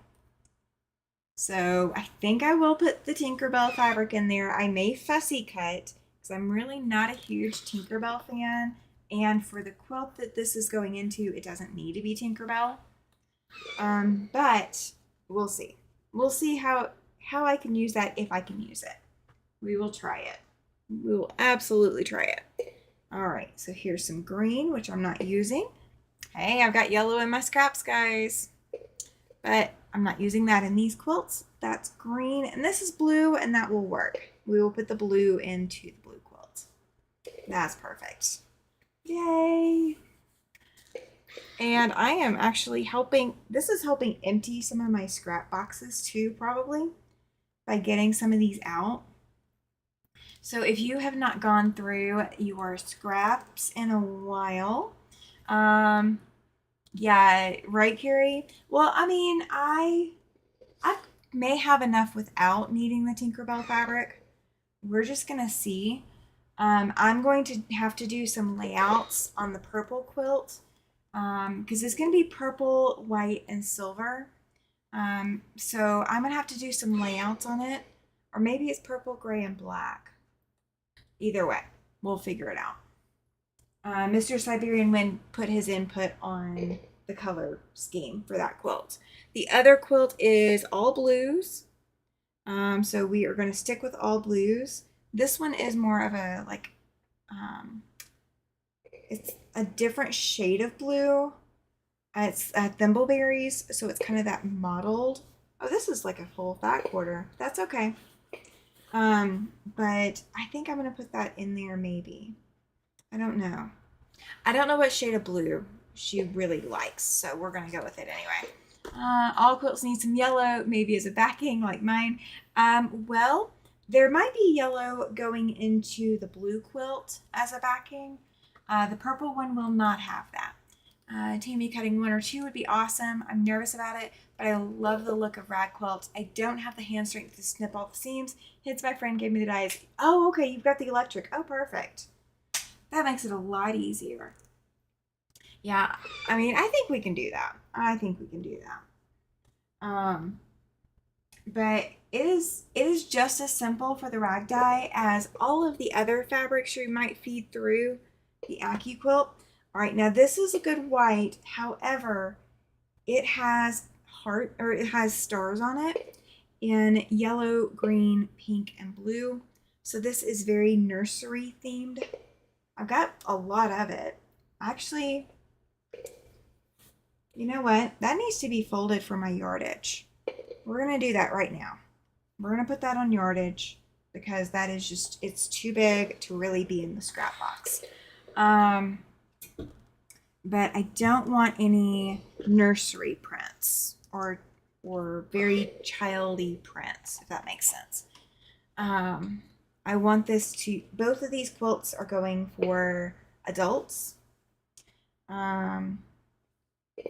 So I think I will put the Tinkerbell fabric in there. I may fussy cut because I'm really not a huge Tinkerbell fan. And for the quilt that this is going into, it doesn't need to be Tinkerbell. But we'll see. We'll see how I can use that, if I can use it. We will try it. We will absolutely try it. All right, so here's some green, which I'm not using. Hey, I've got yellow in my scraps, guys. But I'm not using that in these quilts. That's green, and this is blue, and that will work. We will put the blue into the blue quilt. That's perfect. Yay! And I am actually helping, this is helping empty some of my scrap boxes too, probably, by getting some of these out. So if you have not gone through your scraps in a while, yeah, right, Carrie? Well, I mean, I may have enough without needing the Tinkerbell fabric. We're just gonna see. I'm going to have to do some layouts on the purple quilt because it's going to be purple, white, and silver. So I'm going to have to do some layouts on it, or maybe it's purple, gray, and black. Either way, we'll figure it out. Mr. Siberian Wind put his input on the color scheme for that quilt. The other quilt is all blues. So we are going to stick with all blues. This one is more of a, like, it's a different shade of blue. It's thimbleberries, so it's kind of that mottled. Oh, this is like a full fat quarter. That's okay. But I think I'm going to put that in there maybe. I don't know. I don't know what shade of blue she really likes, so we're going to go with it anyway. All quilts need some yellow, maybe as a backing like mine. Well, there might be yellow going into the blue quilt as a backing. The purple one will not have that. Tammy cutting 1 or 2 would be awesome. I'm nervous about it, but I love the look of rag quilts. I don't have the hand strength to snip all the seams. Hence, my friend gave me the dies. Oh, okay, you've got the electric. Oh, perfect. That makes it a lot easier. Yeah, I mean, I think we can do that. I think we can do that. But it is just as simple for the rag dye as all of the other fabrics you might feed through the Aki quilt. All right, now this is a good white. However, it has stars on it in yellow, green, pink, and blue. So this is very nursery themed. I've got a lot of it. Actually, you know what? That needs to be folded for my yardage. We're going to do that right now. We're going to put that on yardage because that is just, it's too big to really be in the scrap box. But I don't want any nursery prints or very childy prints, if that makes sense. I want this to, both of these quilts are going for adults.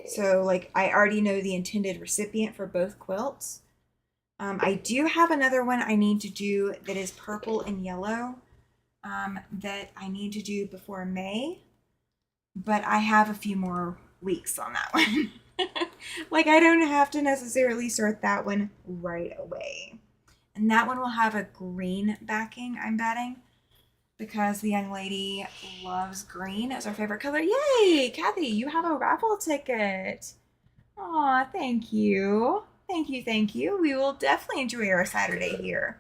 So like I already know the intended recipient for both quilts. I do have another one I need to do that is purple and yellow that I need to do before May, but I have a few more weeks on that one. Like I don't have to necessarily start that one right away. And that one will have a green backing, I'm betting, because the young lady loves green as her favorite color. Yay, Kathy, you have a raffle ticket. Aw, thank you. Thank you, thank you. We will definitely enjoy our Saturday here.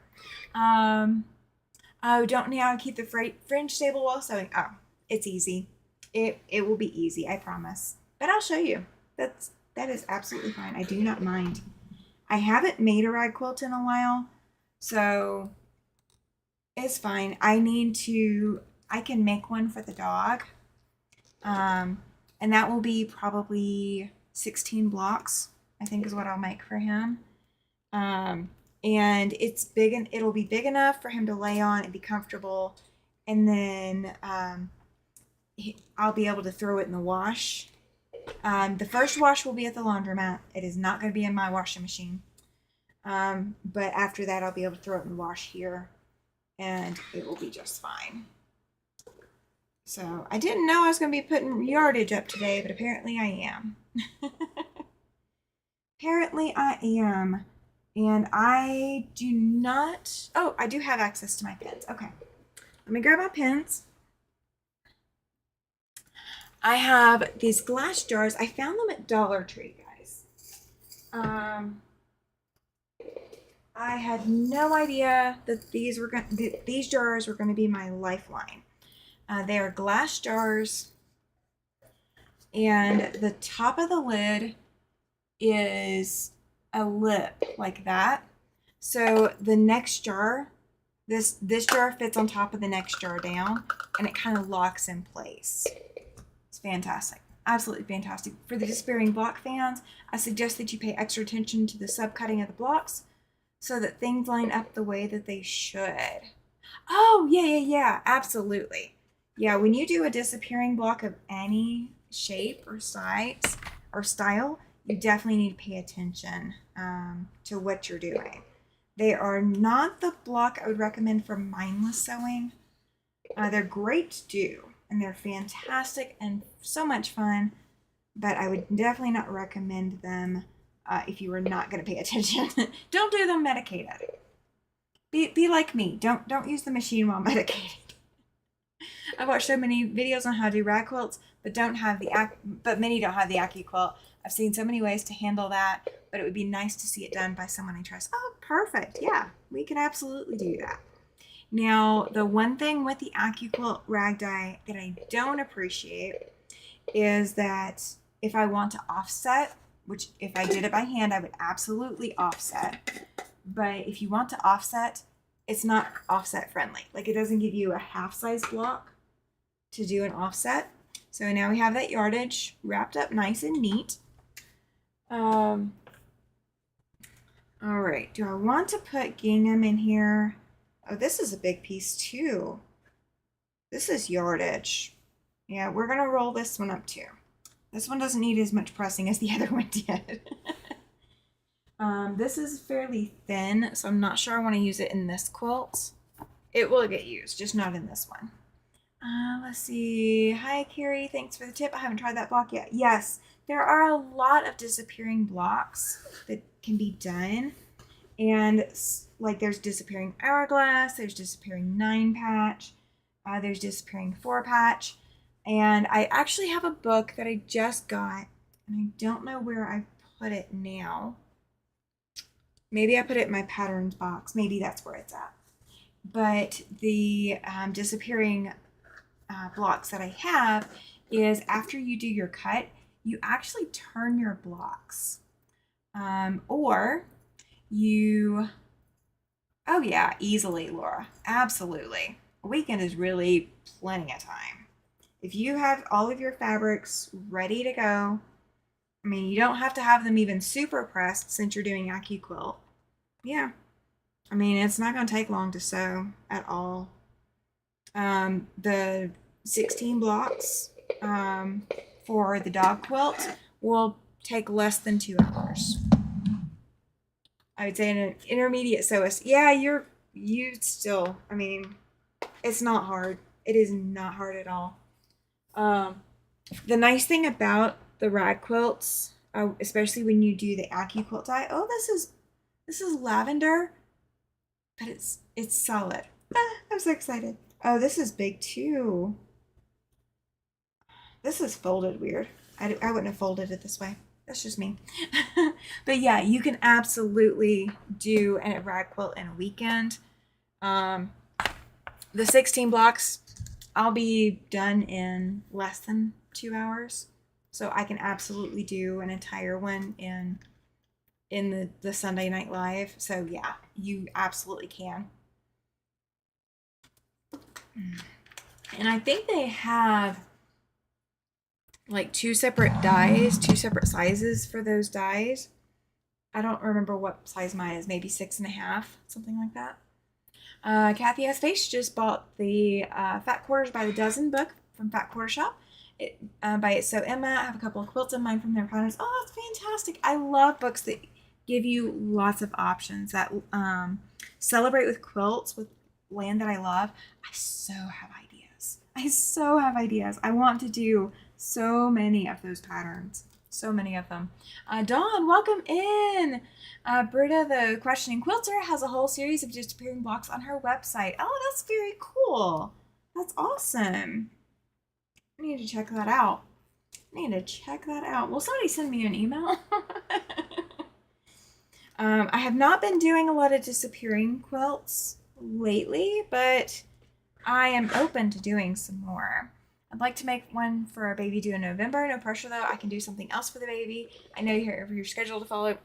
Oh, don't now keep the fringe stable while sewing. Oh, it's easy. It will be easy, I promise. But I'll show you. That is absolutely fine. I do not mind. I haven't made a rag quilt in a while, so it's fine. I can make one for the dog. And that will be probably 16 blocks, I think is what I'll make for him. And it's big, and it'll be big enough for him to lay on and be comfortable. And then I'll be able to throw it in the wash. The first wash will be at the laundromat. It is not going to be in my washing machine. But after that, I'll be able to throw it in the wash here, and it will be just fine. So I didn't know I was going to be putting yardage up today, but apparently I am. Apparently I am. And I do not, oh, I do have access to my pens. Okay. Let me grab my pens. I have these glass jars. I found them at Dollar Tree, guys. I had no idea that these jars were going to be my lifeline. They are glass jars, and the top of the lid is a lip like that. So the next jar, this jar fits on top of the next jar down, and it kind of locks in place. It's fantastic. Absolutely fantastic. For the disappearing block fans, I suggest that you pay extra attention to the subcutting of the blocks so that things line up the way that they should. Oh, yeah, absolutely. Yeah, when you do a disappearing block of any shape or size or style, you definitely need to pay attention to what you're doing. They are not the block I would recommend for mindless sewing. They're great to do, and they're fantastic and so much fun, but I would definitely not recommend them if you were not going to pay attention. Don't do them medicated. Be like me. Don't use the machine while medicated. I've watched so many videos on how to do rag quilts, but many don't have the AccuQuilt. I've seen so many ways to handle that, but it would be nice to see it done by someone I trust. Oh, perfect. Yeah, we can absolutely do that. Now, the one thing with the AccuQuilt rag die that I don't appreciate is that if I want to offset, which if I did it by hand, I would absolutely offset. But if you want to offset, it's not offset friendly. Like, it doesn't give you a half size block to do an offset. So now we have that yardage wrapped up nice and neat. All right, do I want to put gingham in here? Oh, this is a big piece too. This is yardage. Yeah, we're gonna roll this one up too. This one doesn't need as much pressing as the other one did. This is fairly thin, so I'm not sure I want to use it in this quilt. It will get used, just not in this one. Let's see. Hi, Carrie. Thanks for the tip. I haven't tried that block yet. Yes, there are a lot of disappearing blocks that can be done. And like there's disappearing hourglass, there's disappearing 9-patch, there's disappearing 4-patch. And I actually have a book that I just got, and I don't know where I put it now. Maybe I put it in my patterns box. Maybe that's where it's at. But the disappearing blocks that I have is after you do your cut, you actually turn your blocks. Or you, oh yeah, easily, Laura. Absolutely. A weekend is really plenty of time. If you have all of your fabrics ready to go, I mean, you don't have to have them even super pressed since you're doing AccuQuilt. Yeah. I mean, it's not going to take long to sew at all. The 16 blocks for the dog quilt will take less than 2 hours. I would say an intermediate sewist. Yeah, you still, I mean, it's not hard. It is not hard at all. The nice thing about the rag quilts, especially when you do the AccuQuilt die, oh, this is lavender, but it's solid. I'm so excited. Oh, this is big too. This is folded weird. I wouldn't have folded it this way. That's just me. But yeah, you can absolutely do a rag quilt in a weekend. The 16 blocks, I'll be done in less than 2 hours. So I can absolutely do an entire one in the Sunday Night Live. So yeah, you absolutely can. And I think they have like 2 separate dies, 2 separate sizes for those dies. I don't remember what size mine is, maybe 6.5, something like that. Kathy S. Face just bought the Fat Quarters by the Dozen book from Fat Quarter Shop. By It's So Emma. I have a couple of quilts in mine from their patterns. Oh, that's fantastic. I love books that give you lots of options, that celebrate with quilts, with land that I love. I so have ideas. I want to do So many of those patterns. So many of them. Dawn, welcome in. Britta, the questioning quilter, has a whole series of disappearing blocks on her website. Oh, that's very cool. That's awesome. I need to check that out. Will somebody send me an email? I have not been doing a lot of disappearing quilts lately, but I am open to doing some more. I'd like to make one for a baby due in November. No pressure though. I can do something else for the baby. I know you have your schedule to follow.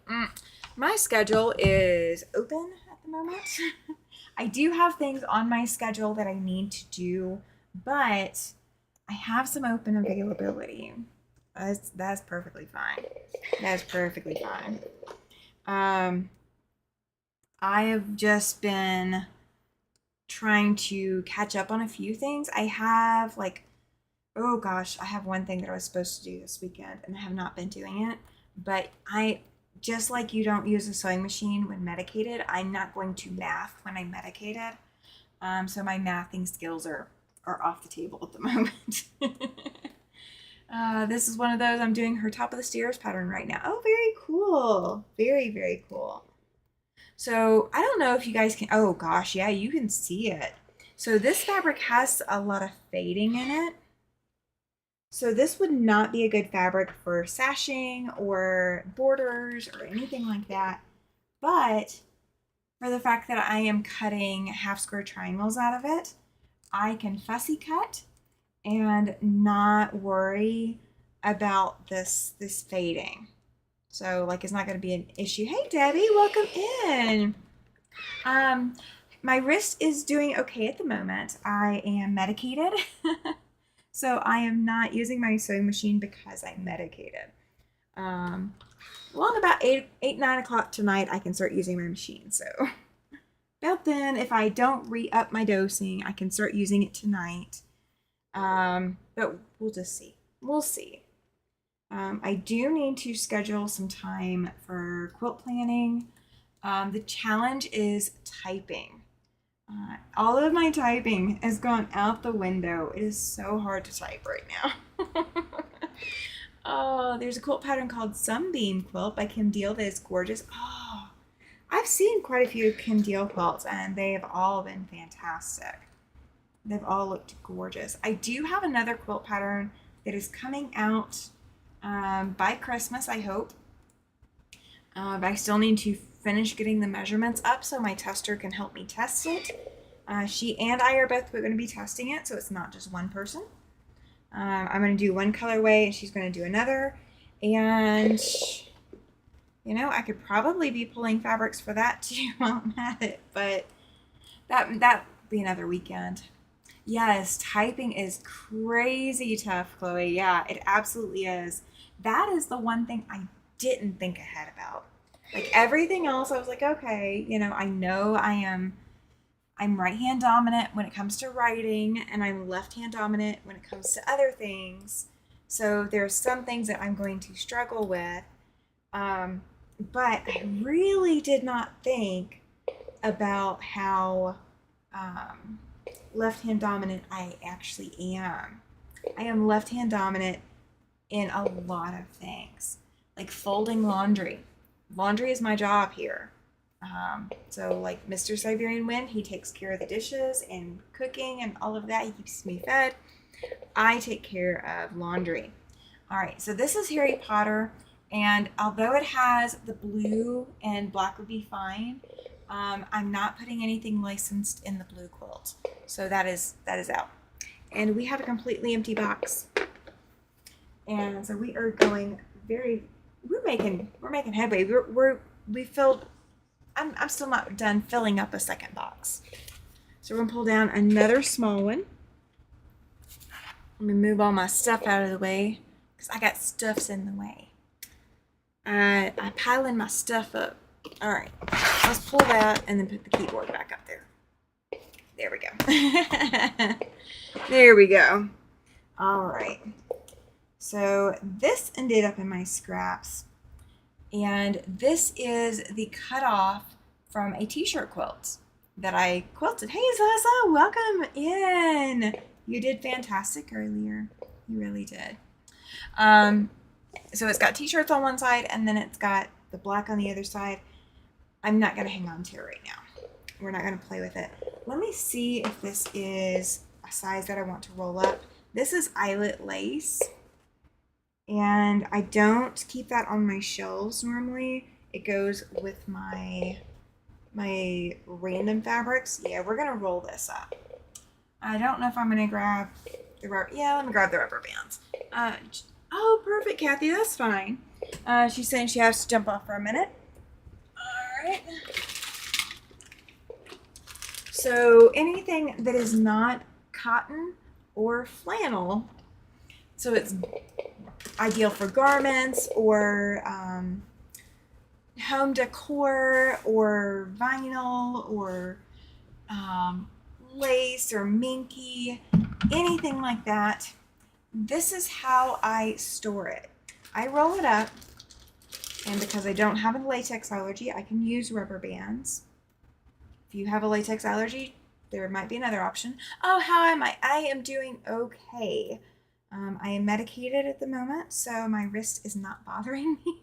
My schedule is open at the moment. I do have things on my schedule that I need to do, but I have some open availability. That's perfectly fine. That's perfectly fine. I have just been trying to catch up on a few things. I have oh gosh, I have one thing that I was supposed to do this weekend and I have not been doing it. But just like you don't use a sewing machine when medicated, I'm not going to math when I'm medicated. So my mathing skills are off the table at the moment. This is one of those. I'm doing her top of the stairs pattern right now. Oh, very cool. Very, very cool. So I don't know if you guys can, oh gosh, yeah, you can see it. So this fabric has a lot of fading in it. So this would not be a good fabric for sashing or borders or anything like that. But for the fact that I am cutting half square triangles out of it, I can fussy cut and not worry about this fading. So it's not going to be an issue. Hey Debbie, welcome in. My wrist is doing okay at the moment. I am medicated. So I am not using my sewing machine because I'm medicated. Well, about 9 o'clock tonight, I can start using my machine. So about then, if I don't re-up my dosing, I can start using it tonight. But we'll just see. We'll see. I do need to schedule some time for quilt planning. The challenge is typing. All of my typing has gone out the window. It is so hard to type right now. Oh, there's a quilt pattern called Sunbeam Quilt by Kim Deal that is gorgeous. Oh, I've seen quite a few Kim Deal quilts and they have all been fantastic. They've all looked gorgeous. I do have another quilt pattern that is coming out by Christmas, I hope. But I still need to finish getting the measurements up so my tester can help me test it. She and I are both going to be testing it, so it's not just one person. I'm going to do one colorway and she's going to do another. And, I could probably be pulling fabrics for that too while I'm at it, but that would be another weekend. Yes, typing is crazy tough, Chloe. Yeah, it absolutely is. That is the one thing I didn't think ahead about. Everything else, I was like, okay, I know I'm right-hand dominant when it comes to writing, and I'm left-hand dominant when it comes to other things. So there's some things that I'm going to struggle with. But I really did not think about how left-hand dominant I actually am. I am left-hand dominant in a lot of things, like folding laundry. Laundry is my job here. So Mr. Siberian Wind, he takes care of the dishes and cooking and all of that. He keeps me fed. I take care of laundry. All right, so this is Harry Potter, and although it has the blue and black would be fine, I'm not putting anything licensed in the blue quilt. So that is out. And we have a completely empty box. And so we are going we're making headway. We filled, I'm still not done filling up a second box. So we're gonna pull down another small one. Let me move all my stuff out of the way because I got stuffs in the way. I'm piling my stuff up. All right, let's pull that and then put the keyboard back up there. There we go. There we go. All right. So this ended up in my scraps, and this is the cutoff from a t-shirt quilt that I quilted. Hey Zaza, welcome in. You did fantastic earlier. You really did. So it's got t-shirts on one side and then it's got the black on the other side. I'm not going to hang on to it right now. We're not going to play with it. Let me see if this is a size that I want to roll up. This is eyelet lace. And I don't keep that on my shelves normally. It goes with my random fabrics. Yeah, we're going to roll this up. I don't know if I'm going to grab the rubber. Yeah, let me grab the rubber bands. Oh, perfect, Kathy. That's fine. She's saying she has to jump off for a minute. All right. So anything that is not cotton or flannel, so it's ideal for garments or home decor or vinyl or lace or minky, anything like that. This is how I store it. I roll it up, and because I don't have a latex allergy, I can use rubber bands. If you have a latex allergy, there might be another option. Oh, how am I? I am doing okay. I am medicated at the moment, so my wrist is not bothering me.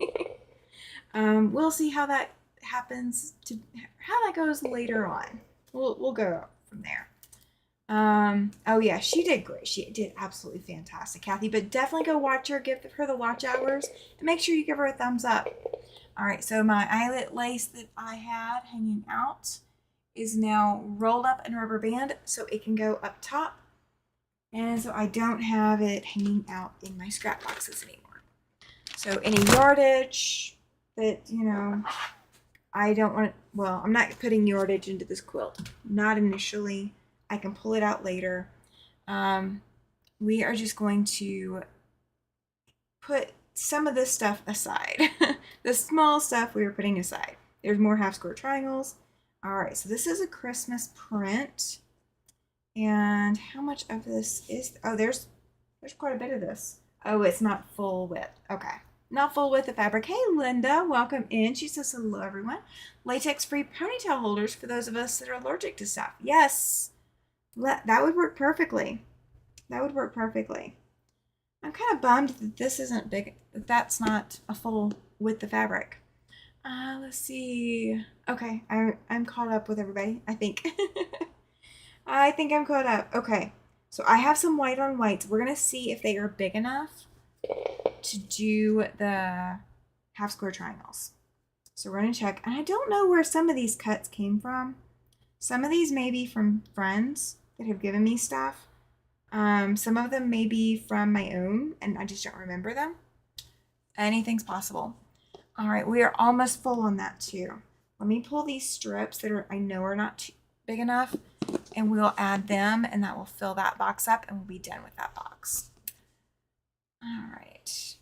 We'll see how that happens, how that goes later on. We'll go from there. Oh yeah, she did great. She did absolutely fantastic, Kathy. But definitely go watch her, give her the watch hours, and make sure you give her a thumbs up. All right, so my eyelet lace that I had hanging out is now rolled up in a rubber band so it can go up top. And so I don't have it hanging out in my scrap boxes anymore. So any yardage that, you know, I don't want, well, I'm not putting yardage into this quilt. Not initially. I can pull it out later. We are just going to put some of this stuff aside. The small stuff we were putting aside. There's more half square triangles. All right, so this is a Christmas print. And how much of this is, oh, there's quite a bit of this. Oh, it's not full width. Okay. Not full width of fabric. Hey, Linda, welcome in. She says hello, everyone. Latex-free ponytail holders for those of us that are allergic to stuff. Yes, that would work perfectly. That would work perfectly. I'm kind of bummed that this isn't big, that that's not a full width of fabric. Let's see. Okay, I'm caught up with everybody, I think. I think I'm caught up. Okay, so I have some white on whites. We're going to see if they are big enough to do the half square triangles. So we're going to check. And I don't know where some of these cuts came from. Some of these may be from friends that have given me stuff. Some of them may be from my own, and I just don't remember them. Anything's possible. All right, we are almost full on that too. Let me pull these strips that I know are not big enough, and we'll add them, and that will fill that box up, and we'll be done with that box. All right.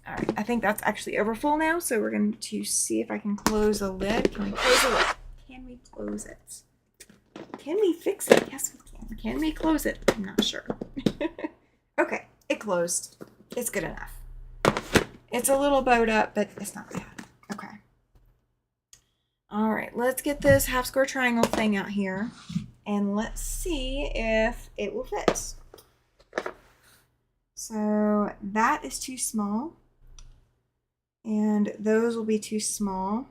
All right, I think that's actually over full now, so we're going to see if I can close the lid. Can we close the lid? Can we close it? Can we fix it? Yes, we can. Can we close it? I'm not sure. Okay, it closed. It's good enough. It's a little bowed up, but it's not bad. Okay. All right, let's get this half square triangle thing out here, and let's see if it will fit. So that is too small, and those will be too small.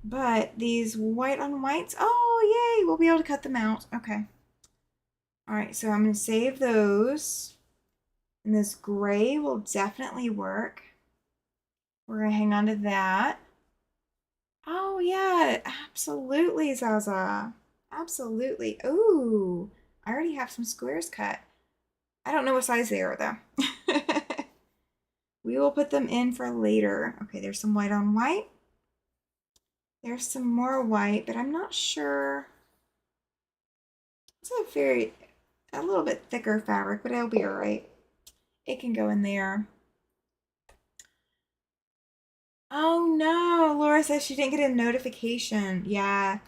But these white on whites, oh yay, we'll be able to cut them out. Okay. All right, so I'm going to save those. And this gray will definitely work. We're going to hang on to that. Oh yeah, absolutely, Zaza. Absolutely. Ooh, I already have some squares cut. I don't know what size they are though. We will put them in for later. Okay, there's some white on white. There's some more white, but I'm not sure. It's a little bit thicker fabric, but it'll be all right. It can go in there. Oh no, Laura says she didn't get a notification. Yeah,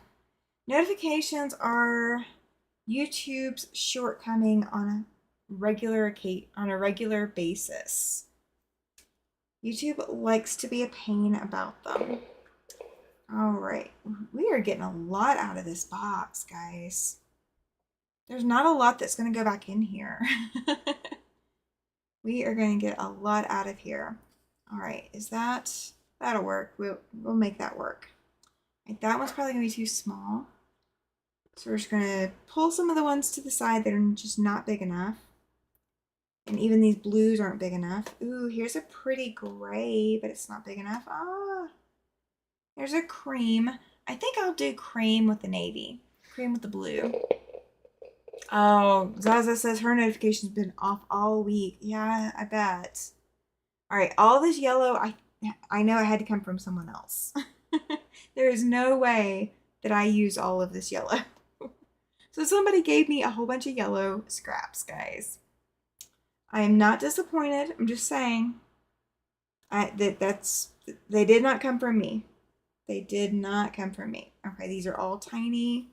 notifications are YouTube's shortcoming on a regular basis. YouTube likes to be a pain about them. All right, we are getting a lot out of this box, guys. There's not a lot that's going to go back in here. We are going to get a lot out of here. All right, that'll work. We'll make that work. Right, that one's probably going to be too small. So we're just going to pull some of the ones to the side that are just not big enough. And even these blues aren't big enough. Ooh, here's a pretty gray, but it's not big enough. Ah, there's a cream. I think I'll do cream with the navy. Cream with the blue. Oh, Zaza says her notification's been off all week. Yeah, I bet. All right, all this yellow, I know it had to come from someone else. There is no way that I use all of this yellow. So somebody gave me a whole bunch of yellow scraps, guys. I am not disappointed. I'm just saying they did not come from me. They did not come from me. Okay, these are all tiny.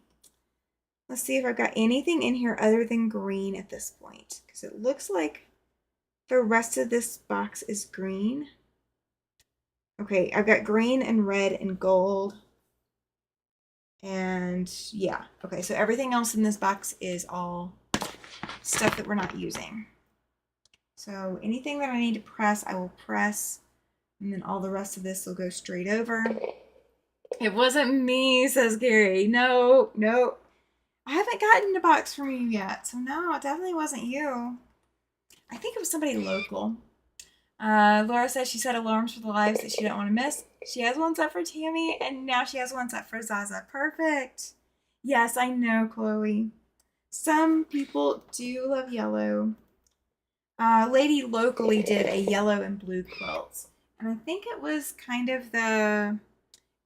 Let's see if I've got anything in here other than green at this point, because it looks like the rest of this box is green. Okay, I've got green and red and gold. And yeah, okay, so everything else in this box is all stuff that we're not using. So anything that I need to press, I will press, and then all the rest of this will go straight over. It wasn't me, says Gary. No. I haven't gotten a box from you yet, so no, it definitely wasn't you. I think it was somebody local. Laura says she set alarms for the lives that she don't want to miss. She has one set for Tammy, and now she has one set for Zaza. Perfect. Yes, I know, Chloe. Some people do love yellow. Lady locally did a yellow and blue quilt, and I think it was kind of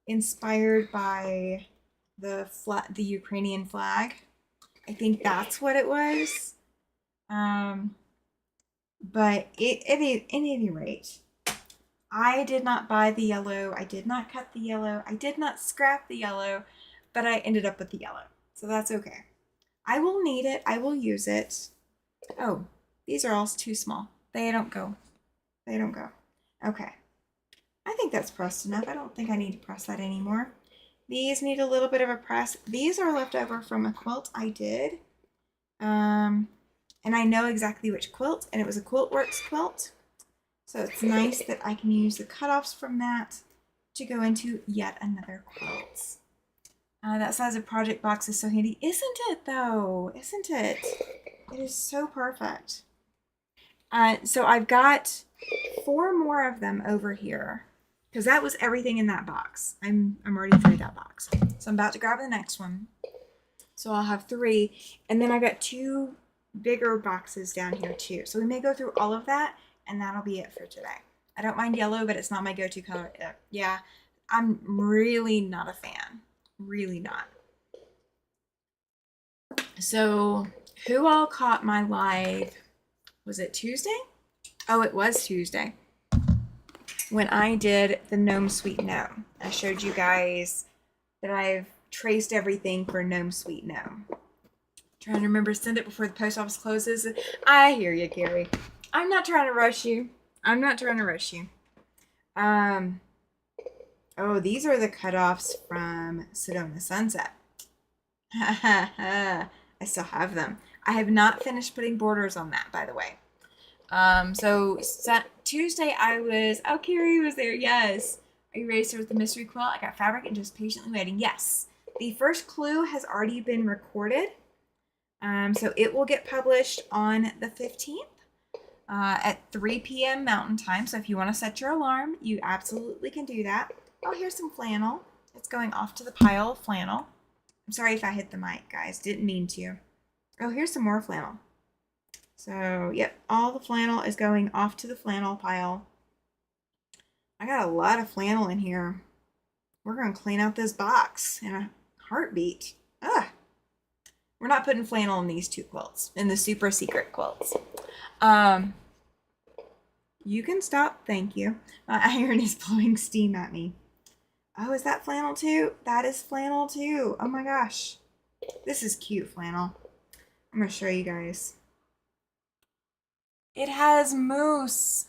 inspired by the Ukrainian flag. I think that's what it was. But at any rate, I did not buy the yellow. I did not cut the yellow. I did not scrap the yellow, but I ended up with the yellow. So that's okay. I will need it. I will use it. Oh, these are all too small. They don't go. They don't go. Okay. I think that's pressed enough. I don't think I need to press that anymore. These need a little bit of a press. These are left over from a quilt I did. And I know exactly which quilt, and it was a QuiltWorks quilt. So it's nice that I can use the cutoffs from that to go into yet another quilt. That size of project box is so handy. Isn't it, though? Isn't it? It is so perfect. So I've got 4 more of them over here, because that was everything in that box. I'm already through that box. So I'm about to grab the next one. So I'll have 3, and then I got 2 bigger boxes down here too. So we may go through all of that, and that'll be it for today. I don't mind yellow, but it's not my go-to color. Yeah, I'm really not a fan. Really not. So who all caught my live? Was it Tuesday? Oh, it was Tuesday. When I did the Gnome Sweet Gnome. I showed you guys that I've traced everything for Gnome Sweet Gnome. Trying to remember to send it before the post office closes. I hear you, Gary. I'm not trying to rush you. Oh, these are the cutoffs from Sedona Sunset. I still have them. I have not finished putting borders on that, by the way. So Tuesday oh, Carrie was there. Yes. Are you ready to start with the mystery quilt? I got fabric and just patiently waiting. Yes. The first clue has already been recorded. So it will get published on the 15th at 3 p.m. Mountain Time. So if you want to set your alarm, you absolutely can do that. Oh, here's some flannel. It's going off to the pile of flannel. I'm sorry if I hit the mic, guys. Didn't mean to. Oh, here's some more flannel. So, yep, all the flannel is going off to the flannel pile. I got a lot of flannel in here. We're going to clean out this box in a heartbeat. Ugh. We're not putting flannel in these 2 quilts, in the super secret quilts. You can stop. Thank you. My iron is blowing steam at me. Oh, is that flannel too? That is flannel too. Oh my gosh. This is cute flannel. I'm going to show you guys. It has moose.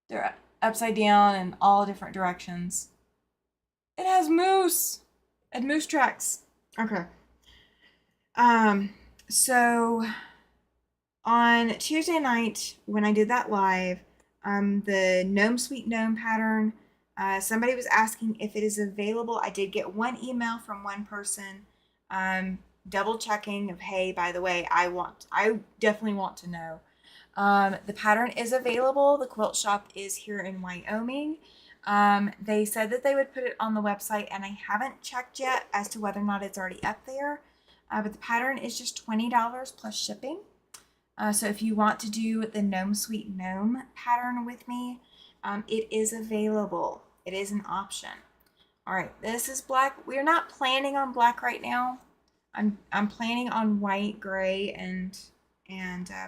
They're upside down in all different directions. It has moose and moose tracks. Okay. So On Tuesday night when I did that live, the Gnome Sweet Gnome pattern, somebody was asking if it is available. I did get one email from one person, double checking of, hey, by the way, I definitely want to know. The pattern is available. The quilt shop is here in Wyoming. They said that they would put it on the website, and I haven't checked yet as to whether or not it's already up there. But the pattern is just $20 plus shipping. So if you want to do the Gnome Sweet Gnome pattern with me, it is available. It is an option. All right, this is black. We're not planning on black right now. I'm planning on white, gray, and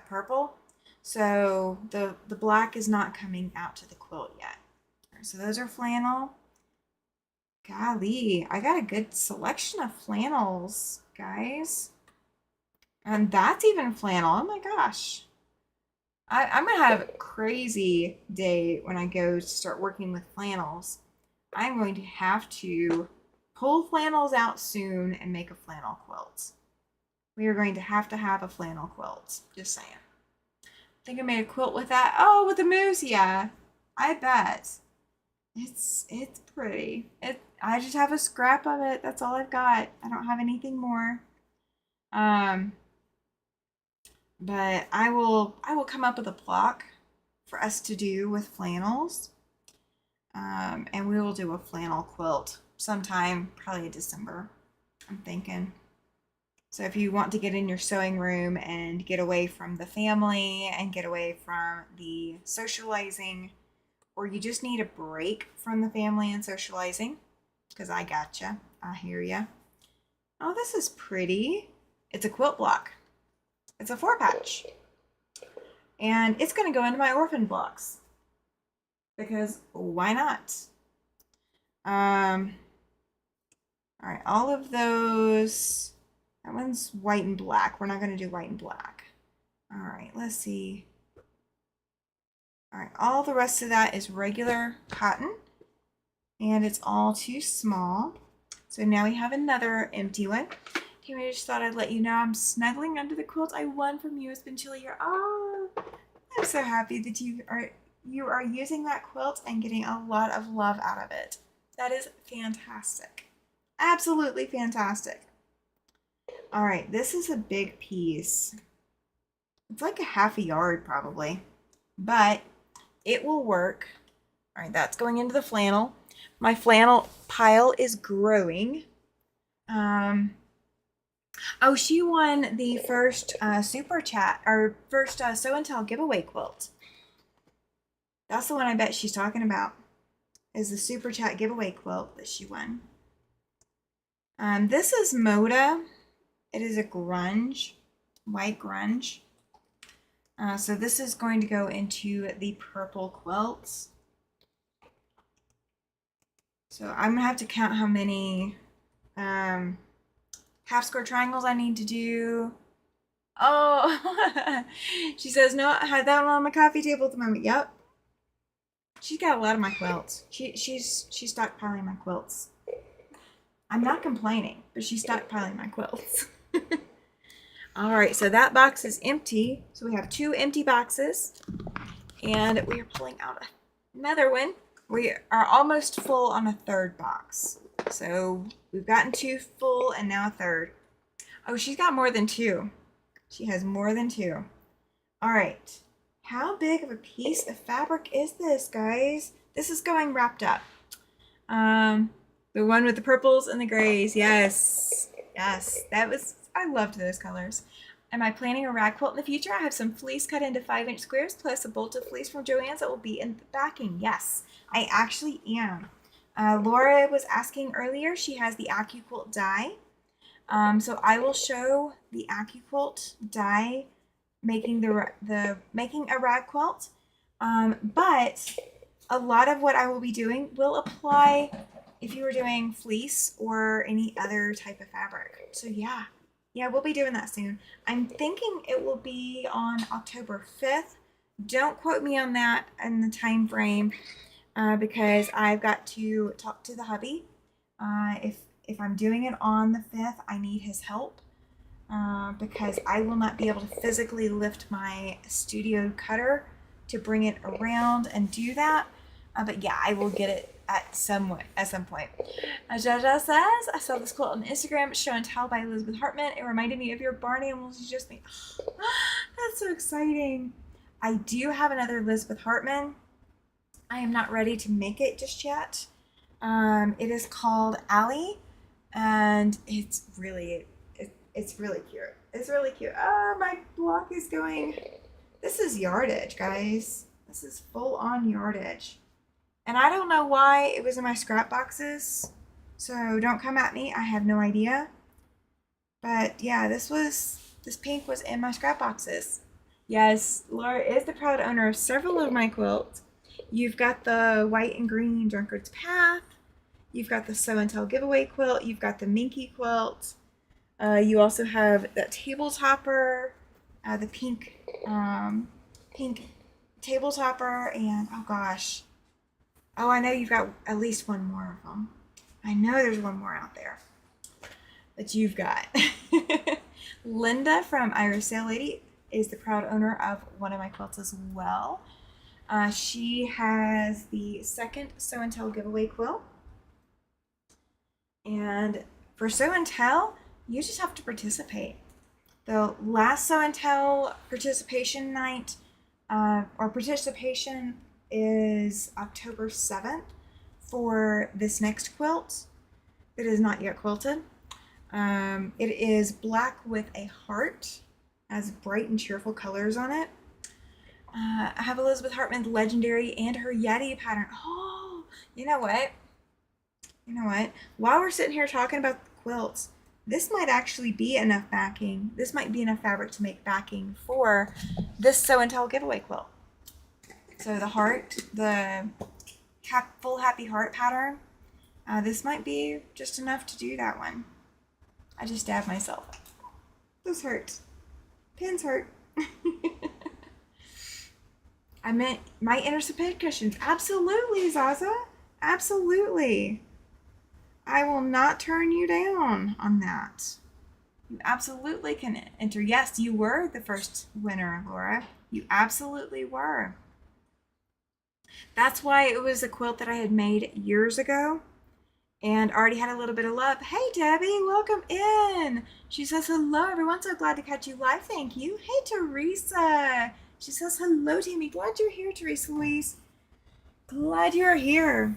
purple. So the black is not coming out to the quilt yet. Right, so those are flannel. Golly, I got a good selection of flannels, guys. And that's even flannel. Oh my gosh. I'm going to have a crazy day when I go to start working with flannels. I'm going to have to pull flannels out soon and make a flannel quilt. We are going to have a flannel quilt. Just saying. I think I made a quilt with that. Oh, with the moose, yeah. I bet. It's pretty. I just have a scrap of it. That's all I've got. I don't have anything more. But I will come up with a block for us to do with flannels. And we will do a flannel quilt sometime, probably in December, I'm thinking. So if you want to get in your sewing room and get away from the family and get away from the socializing, or you just need a break from the family and socializing, because I gotcha, I hear ya. Oh, this is pretty. It's a quilt block. It's a 4-patch. And it's going to go into my orphan blocks. Because why not? All right, all of those. That one's white and black. We're not going to do white and black. All right, let's see. All right, all the rest of that is regular cotton. And it's all too small. So now we have another empty one. Tammy, I just thought I'd let you know I'm snuggling under the quilt I won from you. It's been chilly here. Oh, I'm so happy that you are using that quilt and getting a lot of love out of it. That is fantastic. Absolutely fantastic. All right, this is a big piece. It's like a half a yard probably, but it will work. All right, that's going into the flannel. My flannel pile is growing. Oh, she won the first super chat, or first Sew and Tell giveaway quilt. That's the one I bet she's talking about, is the super chat giveaway quilt that she won. This is Moda. It is a grunge, white grunge. So this is going to go into the purple quilts. So I'm going to have to count how many half square triangles I need to do. Oh, she says, no, I had that one on my coffee table at the moment. Yep. She's got a lot of my quilts. She's stockpiling my quilts. I'm not complaining, but she's stockpiling my quilts. All right, so that box is empty. So we have 2 empty boxes, and we are pulling out another one. We are almost full on a 3rd box. So we've gotten 2 full and now a 3rd. Oh, she's got more than 2. She has more than 2. All right. How big of a piece of fabric is this, guys? This is going wrapped up. The one with the purples and the grays. Yes. Yes. I loved those colors. Am I planning a rag quilt in the future? I have some fleece cut into 5-inch squares plus a bolt of fleece from Joann's that will be in the backing. Yes, I actually am. Laura was asking earlier. She has the AccuQuilt die. So I will show the AccuQuilt die making making a rag quilt. But a lot of what I will be doing will apply if you were doing fleece or any other type of fabric. So yeah, we'll be doing that soon. I'm thinking it will be on October 5th. Don't quote me on that and the time frame because I've got to talk to the hubby. If I'm doing it on the 5th, I need his help because I will not be able to physically lift my studio cutter to bring it around and do that. But yeah, I will get it at some point. Jaja says, I saw this quote on Instagram, Show and Tell by Elizabeth Hartman. It reminded me of your barn animals you just made. That's so exciting. I do have another Elizabeth Hartman. I am not ready to make it just yet. It is called Allie, and it's really cute. It's really cute. Oh, my block is going. This is yardage, guys. This is full on yardage. And I don't know why it was in my scrap boxes, so don't come at me. I have no idea. But yeah, this pink was in my scrap boxes. Yes, Laura is the proud owner of several of my quilts. You've got the white and green Drunkard's Path. You've got the Sew and Tell giveaway quilt. You've got the Minky quilt. You also have that table topper, the pink table topper, and oh gosh. Oh, I know you've got at least one more of them. I know there's one more out there that you've got. Linda from Irish Sail Lady is the proud owner of one of my quilts as well. She has the second Sew and Tell giveaway quilt. And for Sew and Tell, you just have to participate. The last Sew and Tell participation night, or participation is October 7th for this next quilt that is not yet quilted. It is black with a heart, has bright and cheerful colors on it. I have Elizabeth Hartman's Legendary and her Yeti pattern. Oh, you know what? While we're sitting here talking about the quilts, this might actually be enough backing. This might be enough fabric to make backing for this Sew and Tell giveaway quilt. So the heart, the full happy heart pattern, this might be just enough to do that one. I just stabbed myself. Those hurt. Pins hurt. I meant my inner pin cushions. Absolutely, Zaza. Absolutely. I will not turn you down on that. You absolutely can enter. Yes, you were the first winner, Laura. You absolutely were. That's why it was a quilt that I had made years ago and already had a little bit of love. Hey, Debbie, welcome in. She says, hello, everyone. So glad to catch you live. Thank you. Hey, Teresa. She says, hello, Tammy. Glad you're here, Teresa Louise. Glad you're here.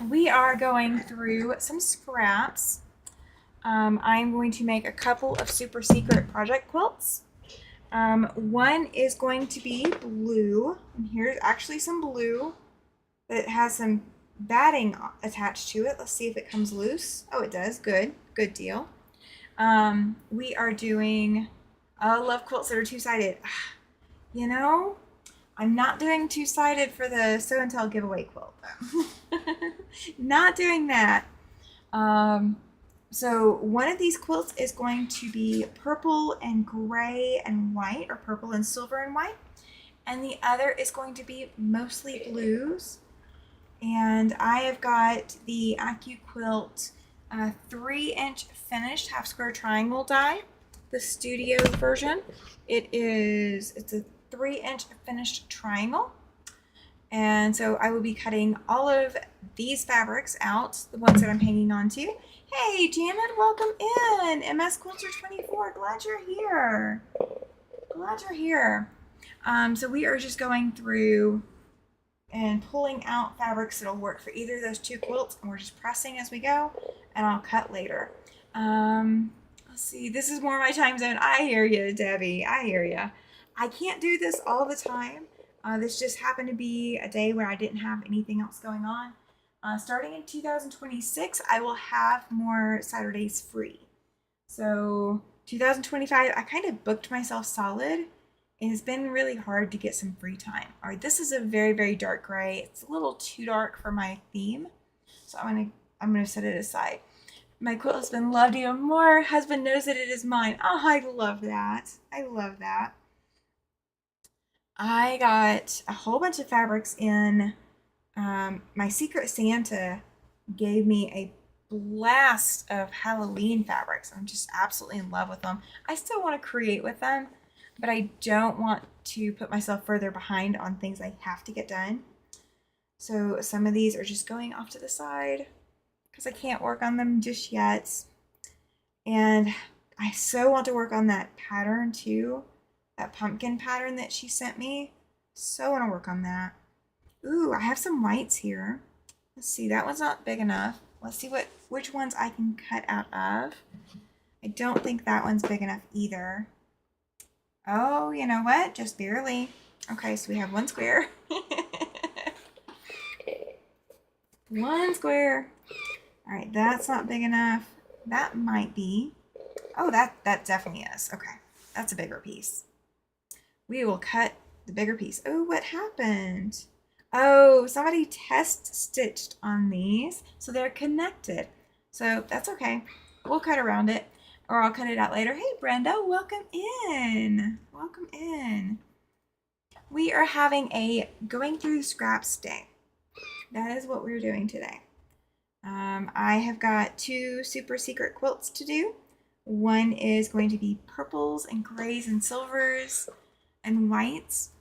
We are going through some scraps. I'm going to make a couple of super secret project quilts. One is going to be blue, and here's actually some blue that has some batting attached to it. Let's see if it comes loose. Oh, it does. Good deal. We are doing love quilts that are two-sided. You know, I'm not doing two-sided for the Sew and Tell giveaway quilt. Not doing that. So one of these quilts is going to be purple and gray and white, or purple and silver and white. And the other is going to be mostly blues. And I have got the AccuQuilt 3-inch finished half square triangle die, the studio version. It's a 3-inch finished triangle. And so I will be cutting all of these fabrics out, the ones that I'm hanging on to. Hey, Janet, welcome in. MS Quilter 24, glad you're here. So we are just going through and pulling out fabrics that'll work for either of those two quilts, and we're just pressing as we go, and I'll cut later. Let's see, this is more my time zone. I hear you, Debbie, I hear you. I can't do this all the time. This just happened to be a day where I didn't have anything else going on. Starting in 2026, I will have more Saturdays free. So 2025, I kind of booked myself solid, and it's been really hard to get some free time. All right, this is a very, very dark gray. It's a little too dark for my theme, so I'm gonna set it aside. My quilt has been loved even more. Husband knows that it is mine. Oh, I love that. I got a whole bunch of fabrics in. My Secret Santa gave me blast of Halloween fabrics. I'm just absolutely in love with them. I still want to create with them, but I don't want to put myself further behind on things I have to get done. So some of these are just going off to the side because I can't work on them just yet. And I so want to work on that pattern too, that pumpkin pattern that she sent me. So want to work on that. Ooh, I have some whites here. Let's see, that one's not big enough. Let's see which ones I can cut out of. I don't think that one's big enough either. Oh, you know what? Just barely. Okay, so we have one square. One square. All right, that's not big enough. That might be. Oh, that definitely is. Okay, that's a bigger piece. We will cut the bigger piece. Oh, what happened? Oh, somebody test stitched on these, so they're connected. So that's okay. We'll cut around it, or I'll cut it out later. Hey, Brenda, welcome in. Welcome in. We are having a going through scraps day. That is what we're doing today. I have got 2 super secret quilts to do. One is going to be purples and grays and silvers and whites.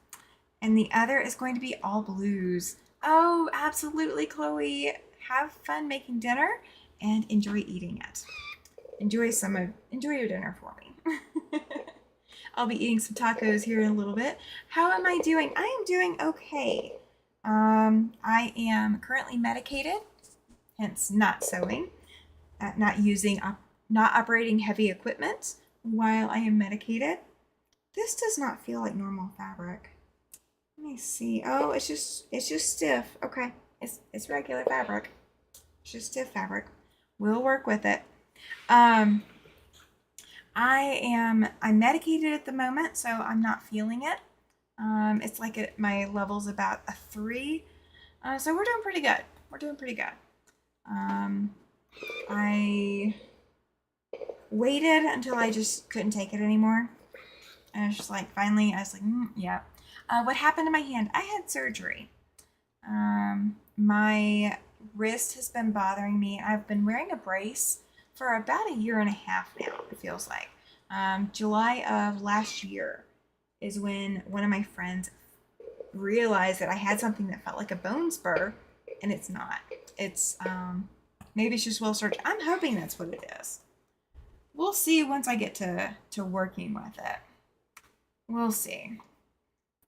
And the other is going to be all blues. Oh, absolutely, Chloe. Have fun making dinner and enjoy eating it. Enjoy your dinner for me. I'll be eating some tacos here in a little bit. How am I doing? I am doing okay. I am currently medicated, hence not sewing, not operating heavy equipment while I am medicated. This does not feel like normal fabric. Let me see. Oh, it's just stiff. Okay, it's regular fabric. It's just stiff fabric. We'll work with it. I'm medicated at the moment, so I'm not feeling it. It's like my level's about a 3. So we're doing pretty good. We're doing pretty good. I waited until I just couldn't take it anymore. And I was just like, finally, I was like, yeah. What happened to my hand? I had surgery. My wrist has been bothering me. I've been wearing a brace for about 1.5 years now, it feels like. July of last year is when one of my friends realized that I had something that felt like a bone spur, and it's not. It's maybe it's just well searched. I'm hoping that's what it is. We'll see once I get to working with it. We'll see.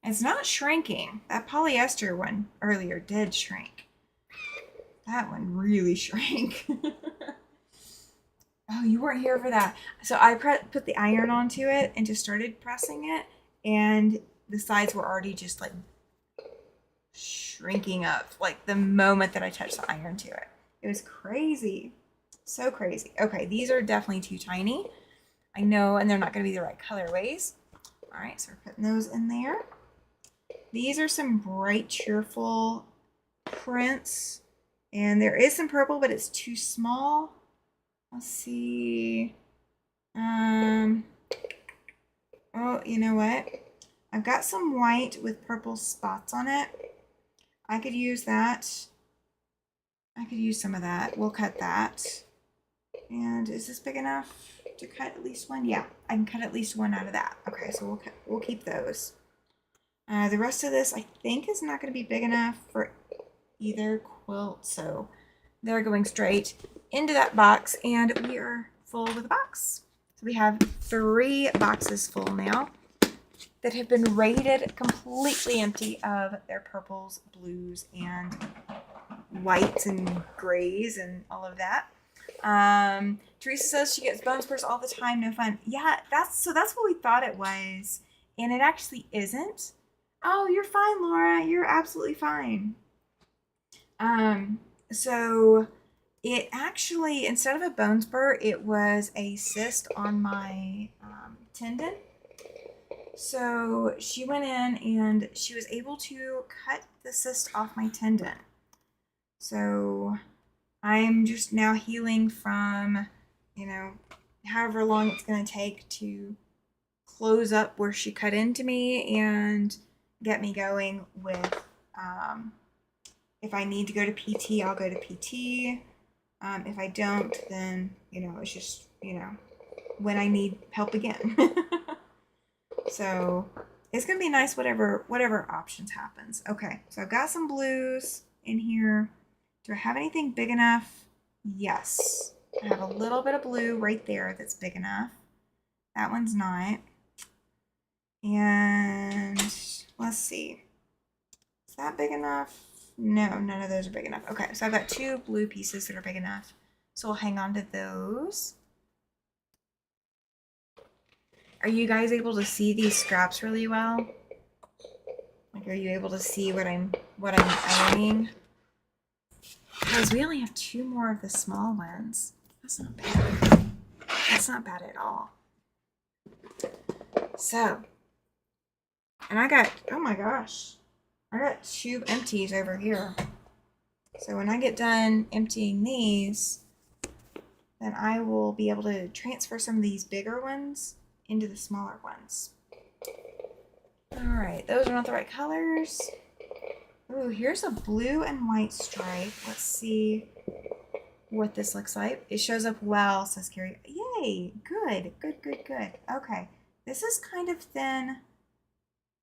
It's not shrinking. That polyester one earlier did shrink. That one really shrank. Oh, you weren't here for that. So I put the iron onto it and just started pressing it, and the sides were already just like shrinking up like the moment that I touched the iron to it. It was crazy. So crazy. Okay, these are definitely too tiny. I know, and they're not going to be the right colorways. All right, so we're putting those in there. These are some bright, cheerful prints, and there is some purple, but it's too small. Let's see. Oh, you know what? I've got some white with purple spots on it. I could use that. I could use some of that. We'll cut that. And is this big enough to cut at least one? Yeah, I can cut at least one out of that. Okay, so we'll keep those. The rest of this I think is not going to be big enough for either quilt, so they're going straight into that box, and we are full with the box. So we have 3 boxes full now that have been raided completely empty of their purples, blues, and whites and grays and all of that. Teresa says she gets bone spurs all the time, no fun. Yeah, that's what we thought it was, and it actually isn't. Oh, you're fine, Laura. You're absolutely fine. So it actually, instead of a bone spur, it was a cyst on my tendon. So she went in and she was able to cut the cyst off my tendon. So I'm just now healing from, however long it's going to take to close up where she cut into me and get me going with, if I need to go to PT, I'll go to PT. If I don't, then, you know, it's just, you know, when I need help again. So it's gonna be nice whatever options happens. Okay, so I've got some blues in here. Do I have anything big enough? Yes. I have a little bit of blue right there that's big enough. That one's not. And let's see. Is that big enough? No, none of those are big enough. Okay, so I've got 2 blue pieces that are big enough. So we'll hang on to those. Are you guys able to see these scraps really well? Like, are you able to see what I'm ironing? Because we only have 2 more of the small ones. That's not bad. That's not bad at all. So, and I got, oh my gosh, I got 2 empties over here. So when I get done emptying these, then I will be able to transfer some of these bigger ones into the smaller ones. All right, those are not the right colors. Ooh, here's a blue and white stripe. Let's see what this looks like. It shows up well, says Carrie. Yay, good. Okay, this is kind of thin,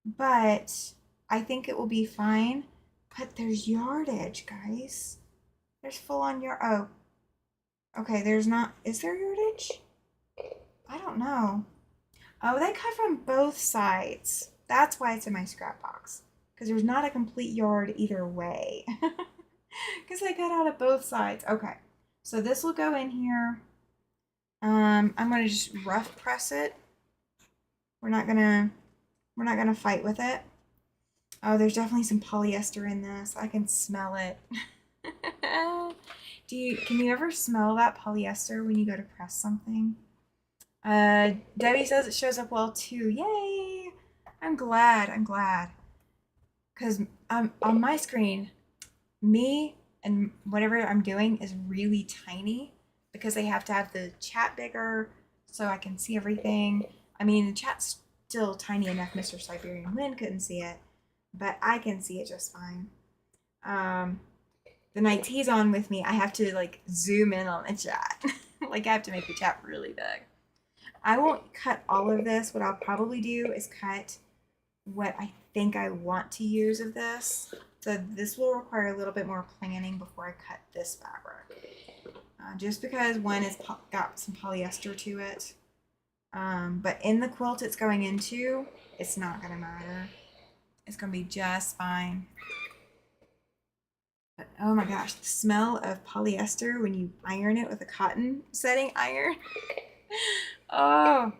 but I think it will be fine. But there's yardage, guys. There's full on yard. Oh, okay, there's not. Is there yardage? I don't know. Oh, they cut from both sides. That's why it's in my scrap box. Because there's not a complete yard either way. Because I cut out of both sides. Okay, so this will go in here. I'm gonna just rough press it. We're not gonna fight with it. Oh, there's definitely some polyester in this. I can smell it. Can you ever smell that polyester when you go to press something? Debbie says it shows up well too. Yay! I'm glad. Because on my screen, me and whatever I'm doing is really tiny because they have to have the chat bigger so I can see everything. I mean, the chat's still tiny enough Mr. Siberian Wind couldn't see it, but I can see it just fine. The night he's on with me, I have to like zoom in on the chat. Like I have to make the chat really big. I won't cut all of this. What I'll probably do is cut what I think I want to use of this. So this will require a little bit more planning before I cut this fabric. Just because one has got some polyester to it. But in the quilt it's going into, it's not going to matter. It's going to be just fine. But oh my gosh, the smell of polyester when you iron it with a cotton setting iron. Oh,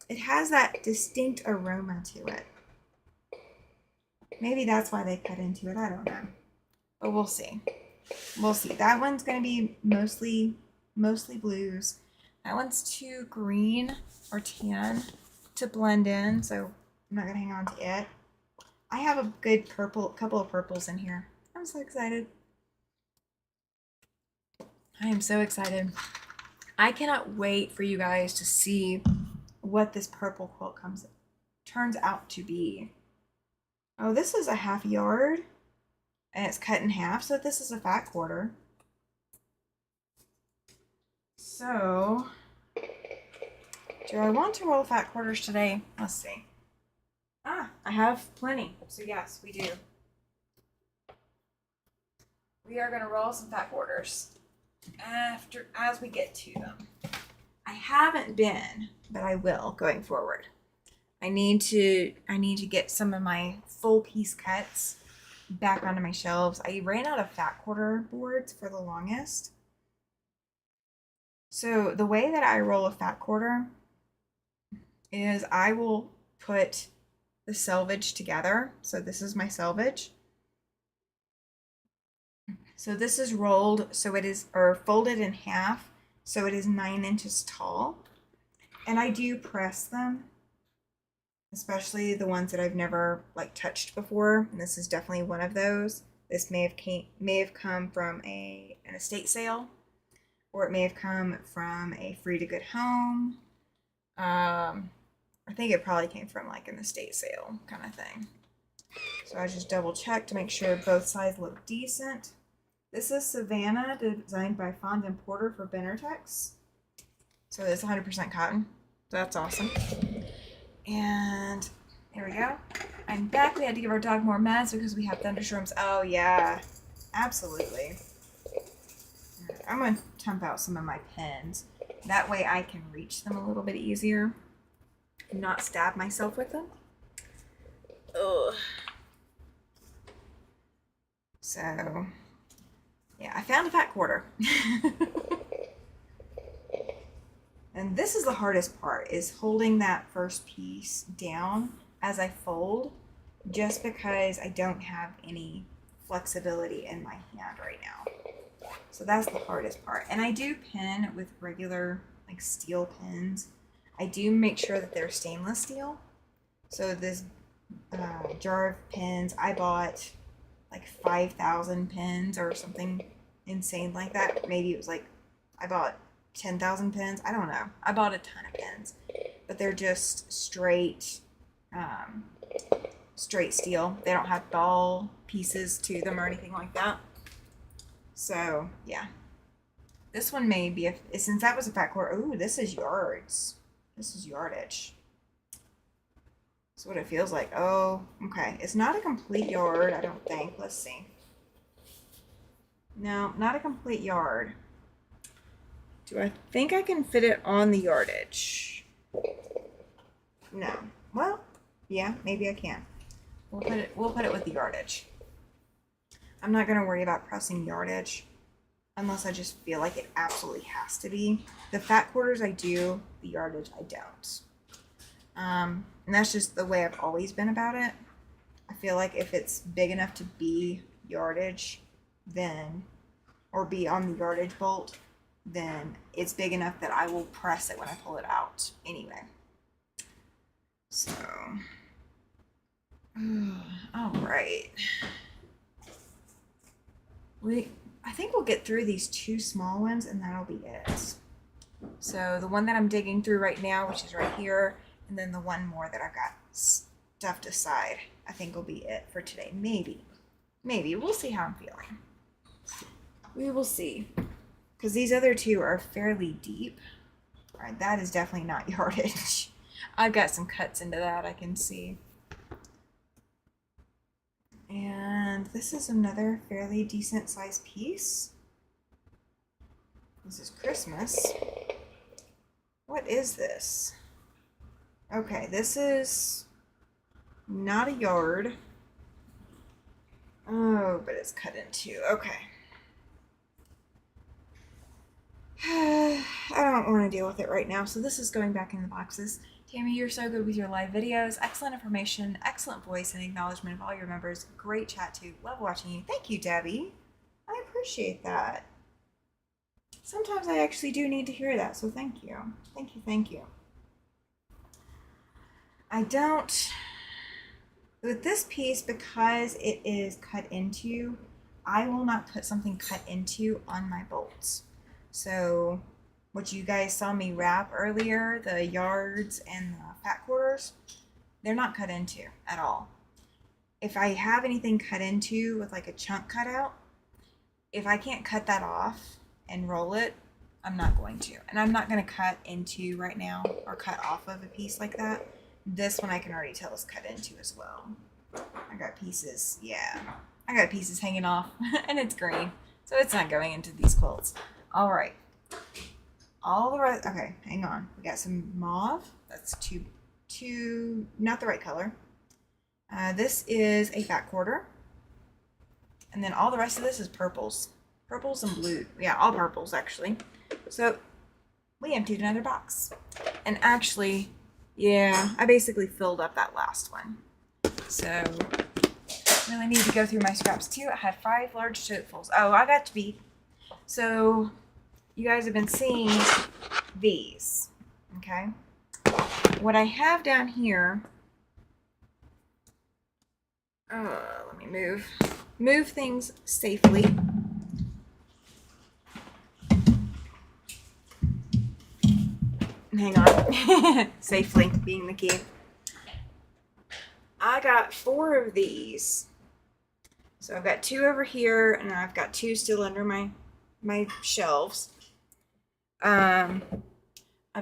it has that distinct aroma to it. Maybe that's why they cut into it. I don't know. But we'll see. That one's going to be mostly blues. That one's too green or tan to blend in, so I'm not going to hang on to it. I have a good couple of purples in here. I'm so excited. I am so excited. I cannot wait for you guys to see what this purple quilt turns out to be. Oh, this is a half yard and it's cut in half, so this is a fat quarter. So, do I want to roll fat quarters today? Let's see. I have plenty, so yes, we do. We are going to roll some fat quarters as we get to them. I haven't been, but I will going forward. I need to get some of my full piece cuts back onto my shelves. I ran out of fat quarter boards for the longest. So the way that I roll a fat quarter is I will put the selvage together. So this is my selvage. So this is rolled so it is, or folded in half so it is 9 inches tall. And I do press them, especially the ones that I've never like touched before. And this is definitely one of those. This may have come from an estate sale, or it may have come from a free to good home. I think it probably came from like an estate sale kind of thing. So I just double check to make sure both sides look decent. This is Savannah, designed by Fond and Porter for Benertex. So it's 100% cotton. So that's awesome. And there we go. I'm back. We had to give our dog more meds because we have thunderstorms. Oh, yeah. Absolutely. I'm going to dump out some of my pens. That way I can reach them a little bit easier and not stab myself with them. Ugh. So, yeah, I found a fat quarter. And this is the hardest part, is holding that first piece down as I fold, just because I don't have any flexibility in my hand right now. So that's the hardest part. And I do pin with regular like steel pins. I do make sure that they're stainless steel. So this jar of pins, I bought like 5,000 pins or something insane like that. Maybe it was like, I bought 10,000 pins. I don't know. I bought a ton of pins, but they're just straight, straight steel. They don't have ball pieces to them or anything like that. So yeah, this one may be since that was a fat quarter. Ooh, this is yards. This is yardage. That's what it feels like. Oh, okay. It's not a complete yard, I don't think. Let's see. No, not a complete yard. Do I think I can fit it on the yardage? No. Well, yeah, maybe I can. We'll put it with the yardage. I'm not going to worry about pressing yardage unless I just feel like it absolutely has to be. The fat quarters I do, the yardage I don't. And that's just the way I've always been about it. I feel like if it's big enough to be yardage, then, or be on the yardage bolt, then it's big enough that I will press it when I pull it out anyway. So, all right. I think we'll get through these two small ones and that'll be it. So the one that I'm digging through right now, which is right here, and then the one more that I've got stuffed aside, I think will be it for today. Maybe. We'll see how I'm feeling. We will see. Because these other two are fairly deep. All right, that is definitely not yardage. I've got some cuts into that, I can see. And this is another fairly decent sized piece. This is Christmas. What is this? Okay, this is not a yard. Oh, but it's cut in two. Okay. I don't want to deal with it right now, so this is going back in the boxes. Tammy, you're so good with your live videos. Excellent information, excellent voice, and acknowledgement of all your members. Great chat too. Love watching you. Thank you, Debbie. I appreciate that. Sometimes I actually do need to hear that, so thank you. Thank you. I don't, with this piece, because it is cut into, I will not put something cut into on my bolts. So what you guys saw me wrap earlier, the yards and the fat quarters, they're not cut into at all. If I have anything cut into with like a chunk cut out, if I can't cut that off and roll it, I'm not going to. And I'm not going to cut into right now or cut off of a piece like that. This one I can already tell is cut into as well. I got pieces, yeah. I got pieces hanging off and it's green. So it's not going into these quilts. All right. All the rest, okay, hang on. We got some mauve. That's too, not the right color. This is a fat quarter. And then all the rest of this is purples. Purples and blue. Yeah, all purples actually. So we emptied another box. And actually, yeah, I basically filled up that last one. So really need to go through my scraps too. I had 5 large totefuls. Oh, I got to be. So you guys have been seeing these, okay? What I have down here, let me move things safely. Hang on, safely being the key. I got 4 of these. So I've got 2 over here, and I've got 2 still under my shelves. I've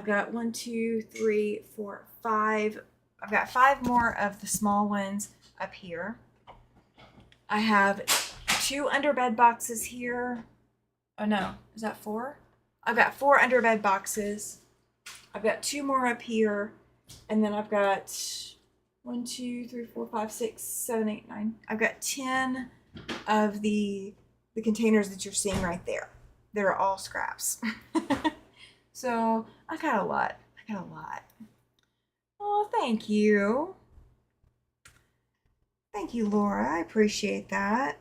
got 1, 2, 3, 4, 5. I've got 5 more of the small ones up here. I have 2 underbed boxes here. Oh no, is that 4? I've got 4 underbed boxes. I've got 2 more up here, and then I've got 1, 2, 3, 4, 5, 6, 7, 8, 9. I've got 10 of the containers that you're seeing right there. They're all scraps. So I got a lot. Oh, thank you. Thank you, Laura. I appreciate that.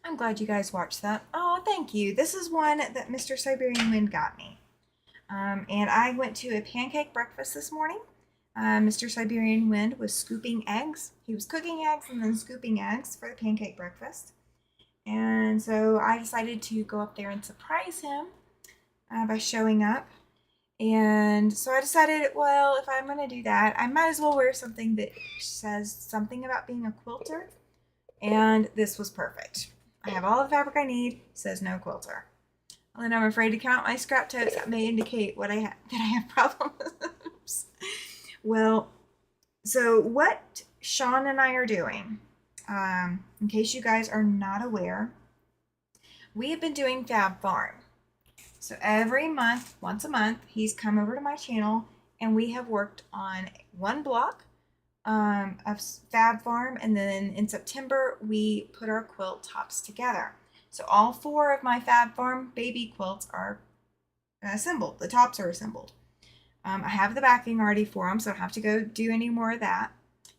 I'm glad you guys watched that. Oh, thank you. This is one that Mr. Siberian Wind got me. And I went to a pancake breakfast this morning. Mr. Siberian Wind was scooping eggs. He was cooking eggs and then scooping eggs for the pancake breakfast. And so I decided to go up there and surprise him by showing up. And so I decided, well, if I'm going to do that, I might as well wear something that says something about being a quilter. And this was perfect. I have all the fabric I need. It says no quilter. And I'm afraid to count my scrap totes. That may indicate that I have problems. Well, so what Sean and I are doing, in case you guys are not aware, we have been doing Fab Farm. So every month, once a month, he's come over to my channel and we have worked on one block of Fab Farm, and then in September we put our quilt tops together. So all 4 of my Fab Farm baby quilts are assembled. The tops are assembled. I have the backing already for them, so I don't have to go do any more of that.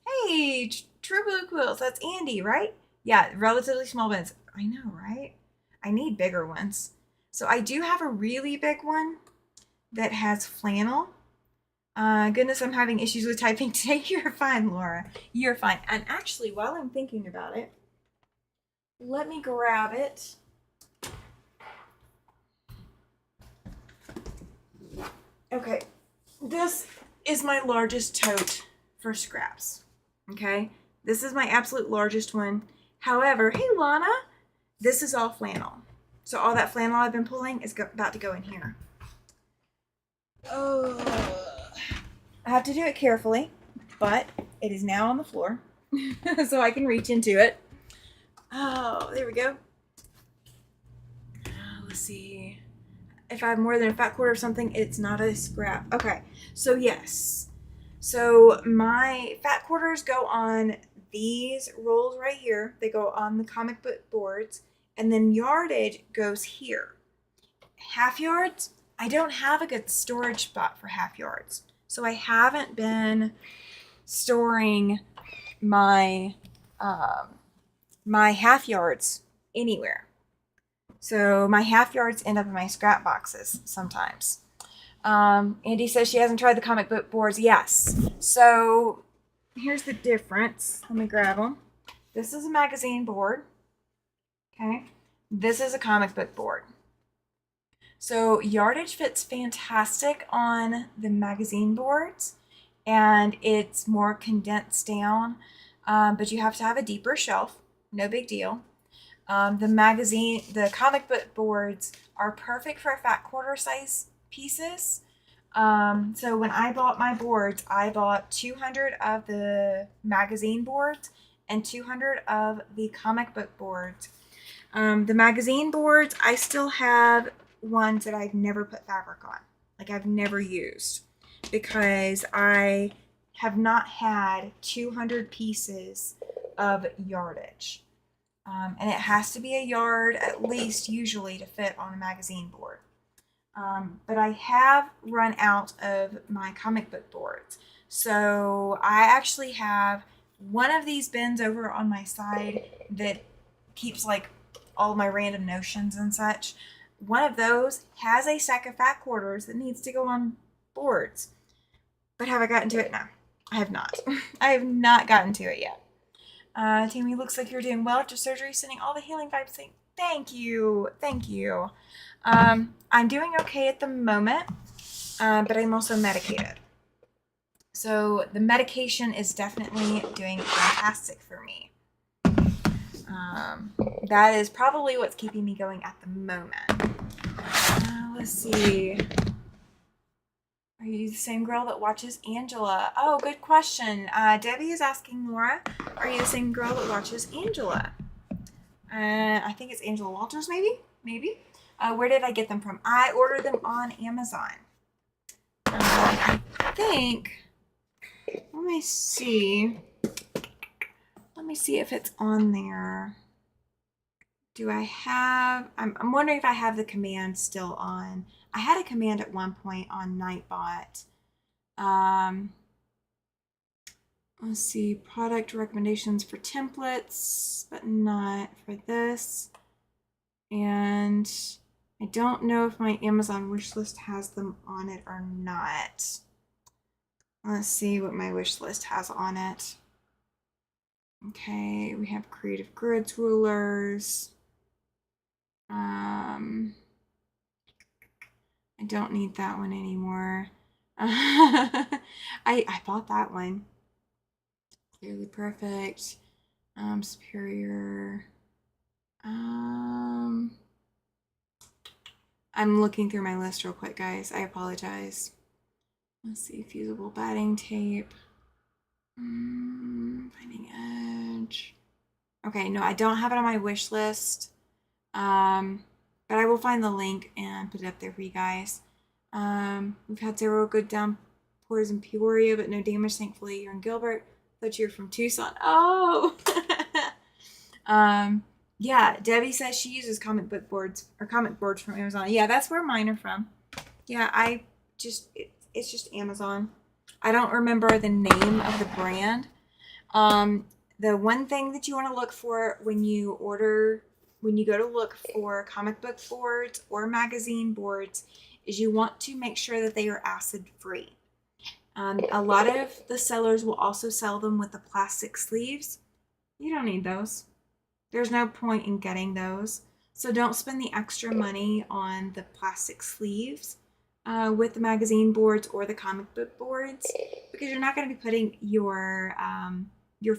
Hey, True Blue Quilts, that's Andy, right? Yeah, relatively small bins. I know, right? I need bigger ones. So I do have a really big one that has flannel. Goodness, I'm having issues with typing today. You're fine, Laura. You're fine. And actually, while I'm thinking about it, let me grab it. Okay, this is my largest tote for scraps. Okay, this is my absolute largest one. However, hey Lana, this is all flannel. So all that flannel I've been pulling is about to go in here. Oh, I have to do it carefully, but it is now on the floor, so I can reach into it. Oh, there we go. Let's see. If I have more than a fat quarter of something, it's not a scrap. Okay, so yes. So my fat quarters go on these rolls right here. They go on the comic book boards, and then yardage goes here. Half yards, I don't have a good storage spot for half yards. So I haven't been storing my my half yards anywhere. So my half yards end up in my scrap boxes sometimes. Andy says she hasn't tried the comic book boards. Yes. So here's the difference. Let me grab them. This is a magazine board. Okay. This is a comic book board. So yardage fits fantastic on the magazine boards, and it's more condensed down, but you have to have a deeper shelf. No big deal. The comic book boards are perfect for fat quarter size pieces. So when I bought my boards, I bought 200 of the magazine boards and 200 of the comic book boards. The magazine boards, I still have ones that I've never put fabric on, like I've never used, because I have not had 200 pieces of yardage. And it has to be a yard at least usually to fit on a magazine board. But I have run out of my comic book boards. So I actually have one of these bins over on my side that keeps like all my random notions and such. One of those has a stack of fat quarters that needs to go on boards. But have I gotten to it? No, I have not. I have not gotten to it yet. Tammy, looks like you're doing well after surgery. Sending all the healing vibes. Saying thank you. Thank you. I'm doing okay at the moment, but I'm also medicated. So the medication is definitely doing fantastic for me. That is probably what's keeping me going at the moment. Let's see. Are you the same girl that watches Angela? Oh, good question. Debbie is asking Laura, are you the same girl that watches Angela? I think it's Angela Walters, maybe? Maybe. Where did I get them from? I ordered them on Amazon. I think, let me see. Let me see if it's on there. Do I have, I'm wondering if I have the command still on. I had a command at one point on Nightbot. Let's see, product recommendations for templates, but not for this. And I don't know if my Amazon wish list has them on it or not. Let's see what my wish list has on it. Okay, we have creative grids rulers. I don't need that one anymore. I bought that one. Clearly perfect. Superior. I'm looking through my list real quick, guys. I apologize. Let's see, fusible batting tape. Finding edge. Okay, no, I don't have it on my wish list. But I will find the link and put it up there for you guys. We've had several good downpours in Peoria, but no damage, thankfully. You're in Gilbert. Thought you were from Tucson. Oh! Yeah, Debbie says she uses comic boards from Amazon. Yeah, that's where mine are from. Yeah, it's just Amazon. I don't remember the name of the brand. The one thing that you want to look for when you go to look for comic book boards or magazine boards is you want to make sure that they are acid free. A lot of the sellers will also sell them with the plastic sleeves. You don't need those. There's no point in getting those. So don't spend the extra money on the plastic sleeves with the magazine boards or the comic book boards, because you're not going to be putting your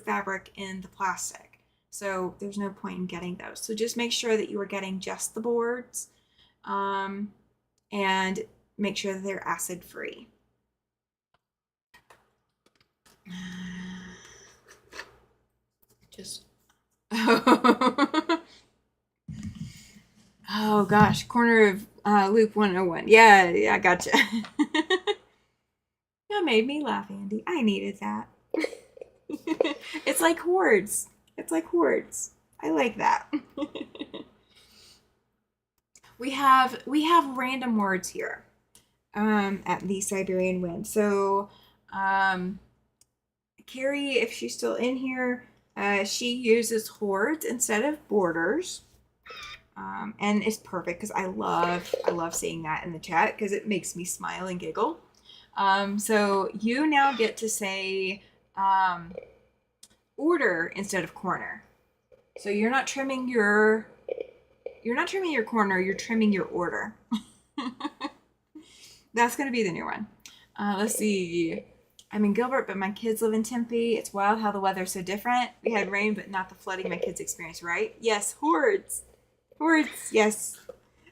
fabric in the plastic. So there's no point in getting those. So just make sure that you are getting just the boards, and make sure that they're acid free. Just oh gosh, corner of loop 101. Yeah, I gotcha. That made me laugh, Andy. I needed that. It's like hordes. It's like hordes. I like that. We have random words here at the Siberian Wind. So Carrie, if she's still in here, she uses hordes instead of borders. And it's perfect because I love seeing that in the chat because it makes me smile and giggle. So you now get to say order instead of corner. So you're not trimming your corner, you're trimming your order. That's gonna be the new one. Let's see. I'm in Gilbert, but my kids live in Tempe. It's wild how the weather's so different. We had rain, but not the flooding my kids experienced, right? Yes, hordes. Hordes, yes.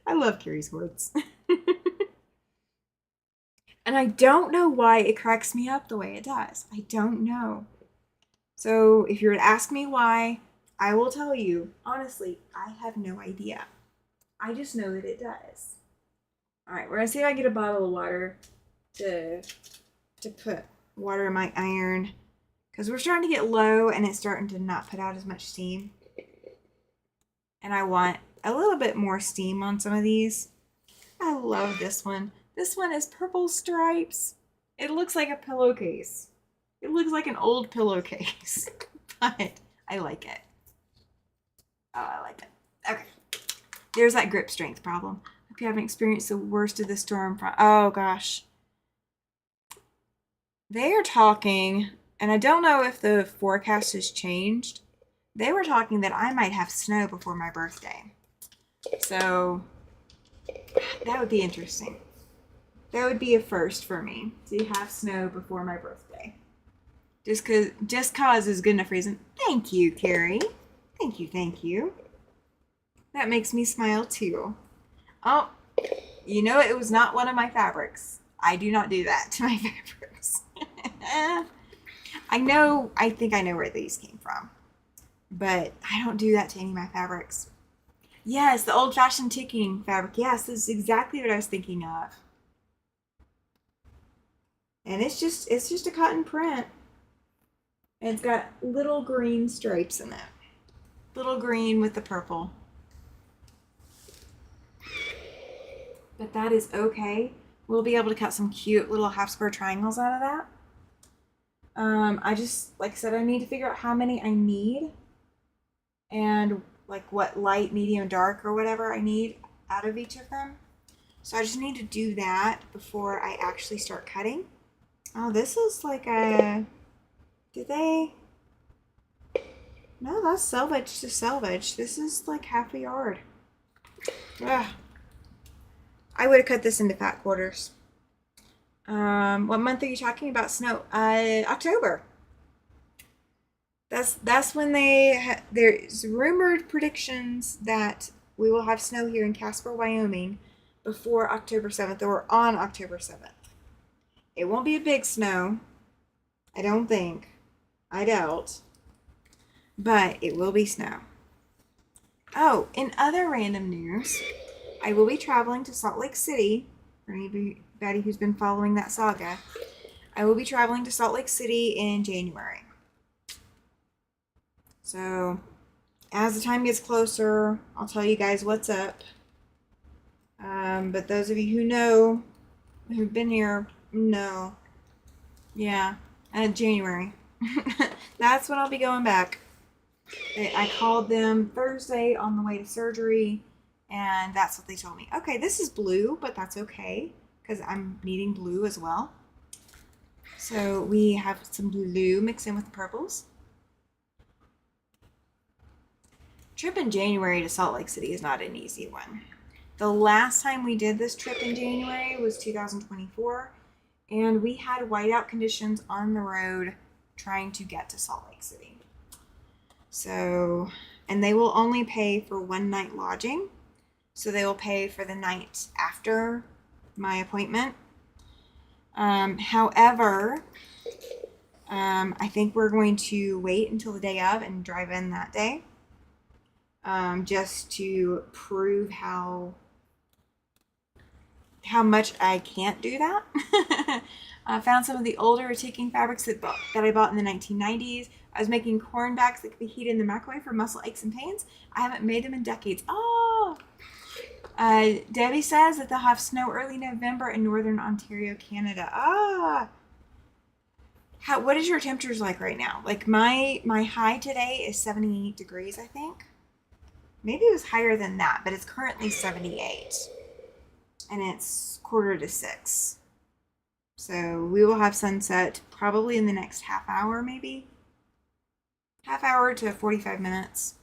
I love Carrie's hordes. And I don't know why it cracks me up the way it does. I don't know. So if you were to ask me why, I will tell you, honestly, I have no idea. I just know that it does. All right, we're gonna see if I can get a bottle of water to put water in my iron, because we're starting to get low and it's starting to not put out as much steam. And I want a little bit more steam on some of these. I love this one. This one is purple stripes. It looks like a pillowcase. It looks like an old pillowcase, but I like it. Oh, I like it. Okay. There's that grip strength problem. Hope you haven't experienced the worst of the storm. Oh, gosh. They are talking, and I don't know if the forecast has changed. They were talking that I might have snow before my birthday. So, that would be interesting. That would be a first for me, to have snow before my birthday. Just cause is good enough reason. Thank you, Carrie. Thank you, thank you. That makes me smile too. Oh, you know, it was not one of my fabrics. I do not do that to my fabrics. I think I know where these came from, but I don't do that to any of my fabrics. Yes, the old fashioned ticking fabric. Yes, this is exactly what I was thinking of. And it's just a cotton print. And it's got little green stripes in it. Little green with the purple. But that is okay. We'll be able to cut some cute little half square triangles out of that. I just, like I said, I need to figure out how many I need and like what light, medium, dark, or whatever I need out of each of them. So I just need to do that before I actually start cutting. Oh, this is like a, did they? No, that's selvage to selvage. This is like half a yard. Ugh. I would have cut this into fat quarters. What month are you talking about snow? October. That's when there's rumored predictions that we will have snow here in Casper, Wyoming before October 7th or on October 7th. It won't be a big snow. I don't think. I doubt. But it will be snow. Oh, in other random news, I will be traveling to Salt Lake City. For anybody who's been following that saga, I will be traveling to Salt Lake City in January. So, as the time gets closer, I'll tell you guys what's up. But those of you who know, who've been here, know. Yeah, January. That's when I'll be going back. I called them Thursday on the way to surgery, and that's what they told me. Okay, this is blue, but that's okay because I'm needing blue as well. So we have some blue mixed in with the purples. Trip in January to Salt Lake City is not an easy one. The last time we did this trip in January was 2024, and we had whiteout conditions on the road trying to get to Salt Lake City. So, and they will only pay for one night lodging. So they will pay for the night after my appointment. However, I think we're going to wait until the day of and drive in that day. Just to prove how much I can't do that. I found some of the older ticking fabrics that I bought in the 1990s. I was making corn bags that could be heated in the microwave for muscle aches and pains. I haven't made them in decades. Oh! Debbie says that they'll have snow early November in northern Ontario, Canada. Ah! What is your temperatures like right now? Like my high today is 78 degrees, I think. Maybe it was higher than that, but it's currently 78. And it's 5:45. So we will have sunset probably in the next half hour, maybe. Half hour to 45 minutes.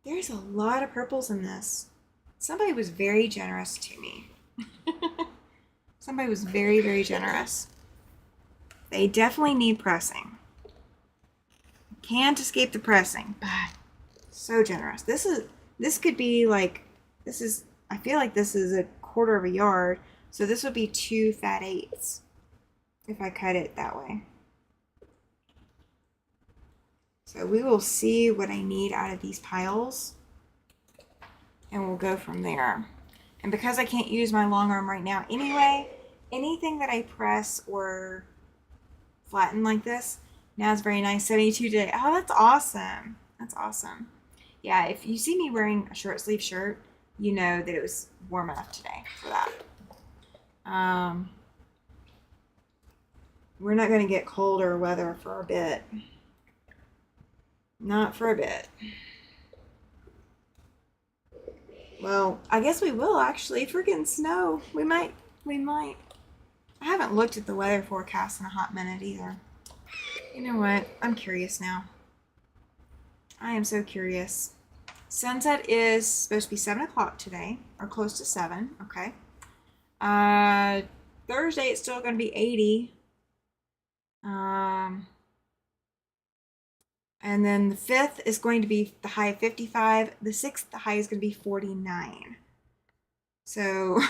There's a lot of purples in this. Somebody was very generous to me. Somebody was very, very generous. They definitely need pressing. Can't escape the pressing, but so generous. This could be like, I feel like this is a quarter of a yard. So this would be 2 fat eighths if I cut it that way. So we will see what I need out of these piles and we'll go from there. And because I can't use my long arm right now anyway, anything that I press or flatten like this, now it's very nice. 72 today. Oh, that's awesome. That's awesome. Yeah, if you see me wearing a short sleeve shirt, you know that it was warm enough today for that. We're not going to get colder weather for a bit. Not for a bit. Well, I guess we will actually. If we're getting snow, we might. I haven't looked at the weather forecast in a hot minute either. You know what? I'm curious now. I am so curious. Sunset is supposed to be 7 o'clock today, or close to 7. Okay. Thursday it's still going to be 80. And then the 5th is going to be the high of 55. The 6th, the high is going to be 49. So,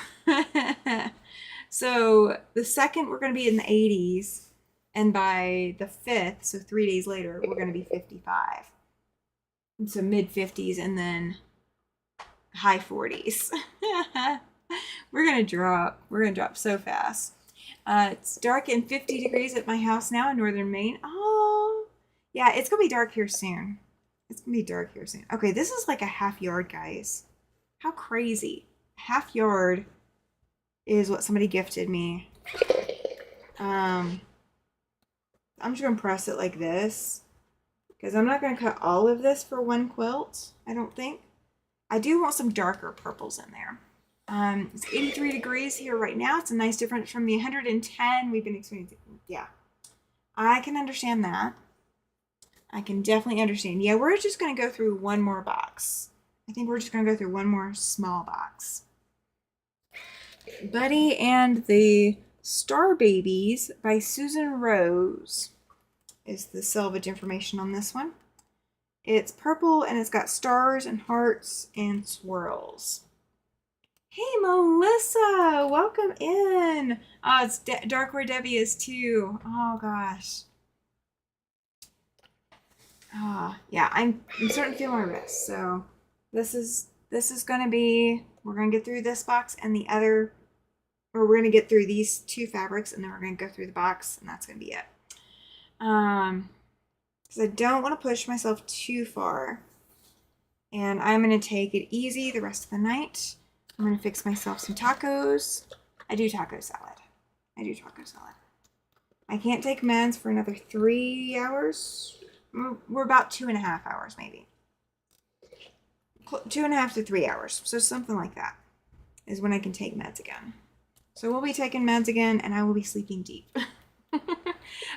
so the 2nd, we're going to be in the 80s. And by the 5th, so 3 days later, we're going to be 55. And so mid 50s and then high 40s. We're going to drop. We're going to drop so fast. It's dark and 50 degrees at my house now in northern Maine. Oh, yeah, it's going to be dark here soon. It's going to be dark here soon. Okay, this is like a half yard, guys. How crazy. Half yard is what somebody gifted me. I'm just going to press it like this because I'm not going to cut all of this for one quilt, I don't think. I do want some darker purples in there. It's 83 degrees here right now. It's a nice difference from the 110 we've been experiencing. Yeah, I can understand that. I can definitely understand. Yeah, we're just going to go through one more box. I think we're just going to go through one more small box. Buddy and the Star Babies by Susan Rose is the selvage information on this one. It's purple and it's got stars and hearts and swirls. Hey, Melissa, welcome in. Oh, it's dark where Debbie is too. Oh gosh. Yeah, I'm starting to feel my wrist. So this is gonna be, we're gonna get through this box and the other, or we're gonna get through these 2 fabrics and then we're gonna go through the box and that's gonna be it. Because I don't want to push myself too far. And I'm going to take it easy the rest of the night. I'm going to fix myself some tacos. I do taco salad. I can't take meds for another 3 hours. We're about 2.5 hours, maybe. 2.5 to 3 hours. So something like that is when I can take meds again. So we'll be taking meds again and I will be sleeping deep.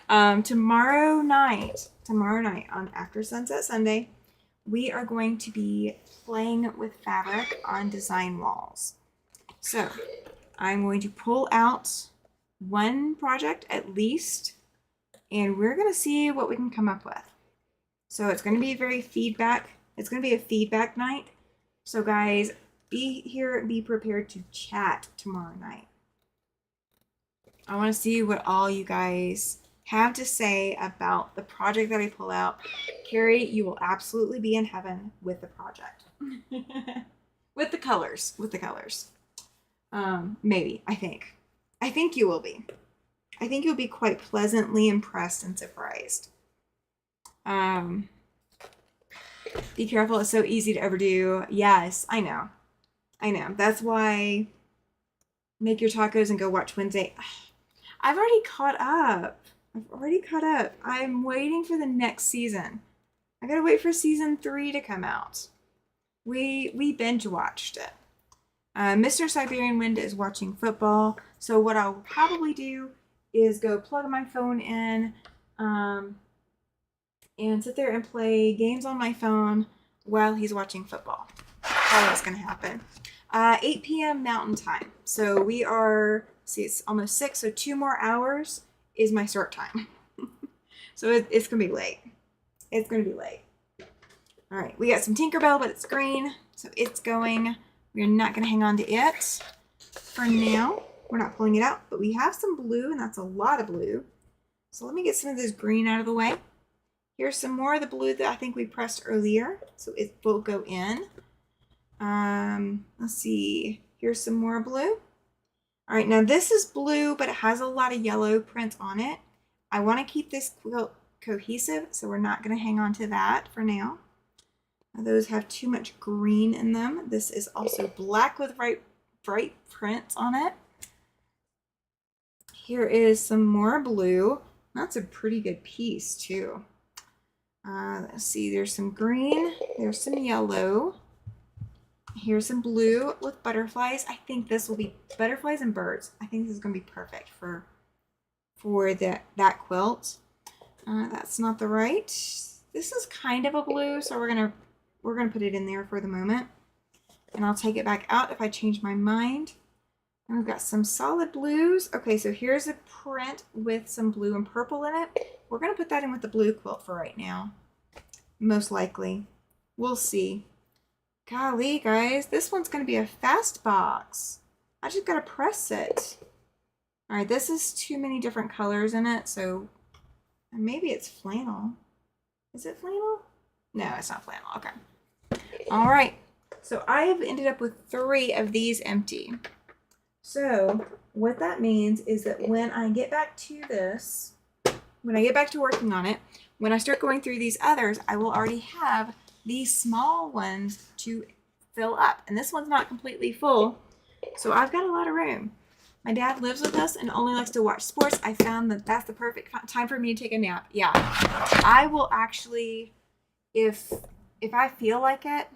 Tomorrow night on After Sunset Sunday, we are going to be playing with fabric on design walls. So I'm going to pull out one project at least, and we're going to see what we can come up with. So it's going to be it's going to be a feedback night. So guys, be here, be prepared to chat tomorrow night. I want to see what all you guys have to say about the project that I pull out. Carrie, you will absolutely be in heaven with the project. with the colors. Maybe, I think. I think you will be. I think you'll be quite pleasantly impressed and surprised. Be careful, it's so easy to overdo. Yes, I know. That's why make your tacos and go watch Wednesday. I've already caught up. I'm waiting for the next season. I gotta wait for season 3 to come out. We binge watched it. Mr. Siberian Wind is watching football, so what I'll probably do is go plug my phone in and sit there and play games on my phone while he's watching football. Probably what's gonna happen. 8 p.m. Mountain Time. So we are, it's almost 6, so 2 more hours is my start time. So it's gonna be late. All right, we got some Tinkerbell, but it's green, so it's going. We're not gonna hang on to it for now. We're not pulling it out, but we have some blue, and that's a lot of blue. So let me get some of this green out of the way. Here's some more of the blue that I think we pressed earlier, so it will go in. Let's see. Here's some more blue. All right, now this is blue, but it has a lot of yellow prints on it. I want to keep this quilt cohesive, so we're not going to hang on to that for now. Those have too much green in them. This is also black with bright prints on it. Here is some more blue. That's a pretty good piece too. Let's see, there's some green, there's some yellow. Here's some blue with butterflies. I think this will be butterflies and birds. I think this is going to be perfect for that quilt. That's not the right. This is kind of a blue, so we're gonna put it in there for the moment, and I'll take it back out if I change my mind. And we've got some solid blues. Okay, so here's a print with some blue and purple in it. We're gonna put that in with the blue quilt for right now. most likely. We'll see. Golly, guys, this one's going to be a fast box. I just got to press it. All right, this is too many different colors in it, so maybe it's flannel. Is it flannel? No, it's not flannel. Okay. All right. So I have ended up with 3 of these empty. So what that means is that when I get back to this, when I get back to working on it, when I start going through these others, I will already have these small ones to fill up. And this one's not completely full, so I've got a lot of room. My dad lives with us and only likes to watch sports. I found that that's the perfect time for me to take a nap. Yeah, I will actually, if I feel like it,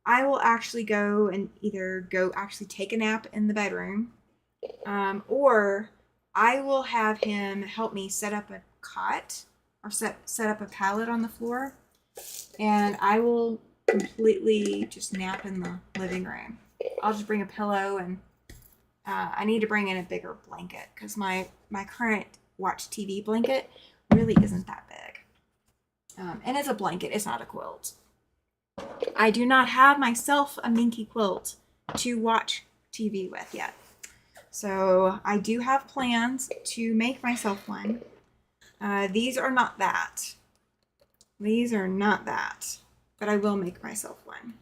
I will actually go and either go actually take a nap in the bedroom, or I will have him help me set up a cot or set up a pallet on the floor, and I will completely just nap in the living room. I'll just bring a pillow, and I need to bring in a bigger blanket because my current watch TV blanket really isn't that big. And it's a blanket, it's not a quilt. I do not have myself a minky quilt to watch TV with yet. So I do have plans to make myself one. These are not that. These are not that. But I will make myself one.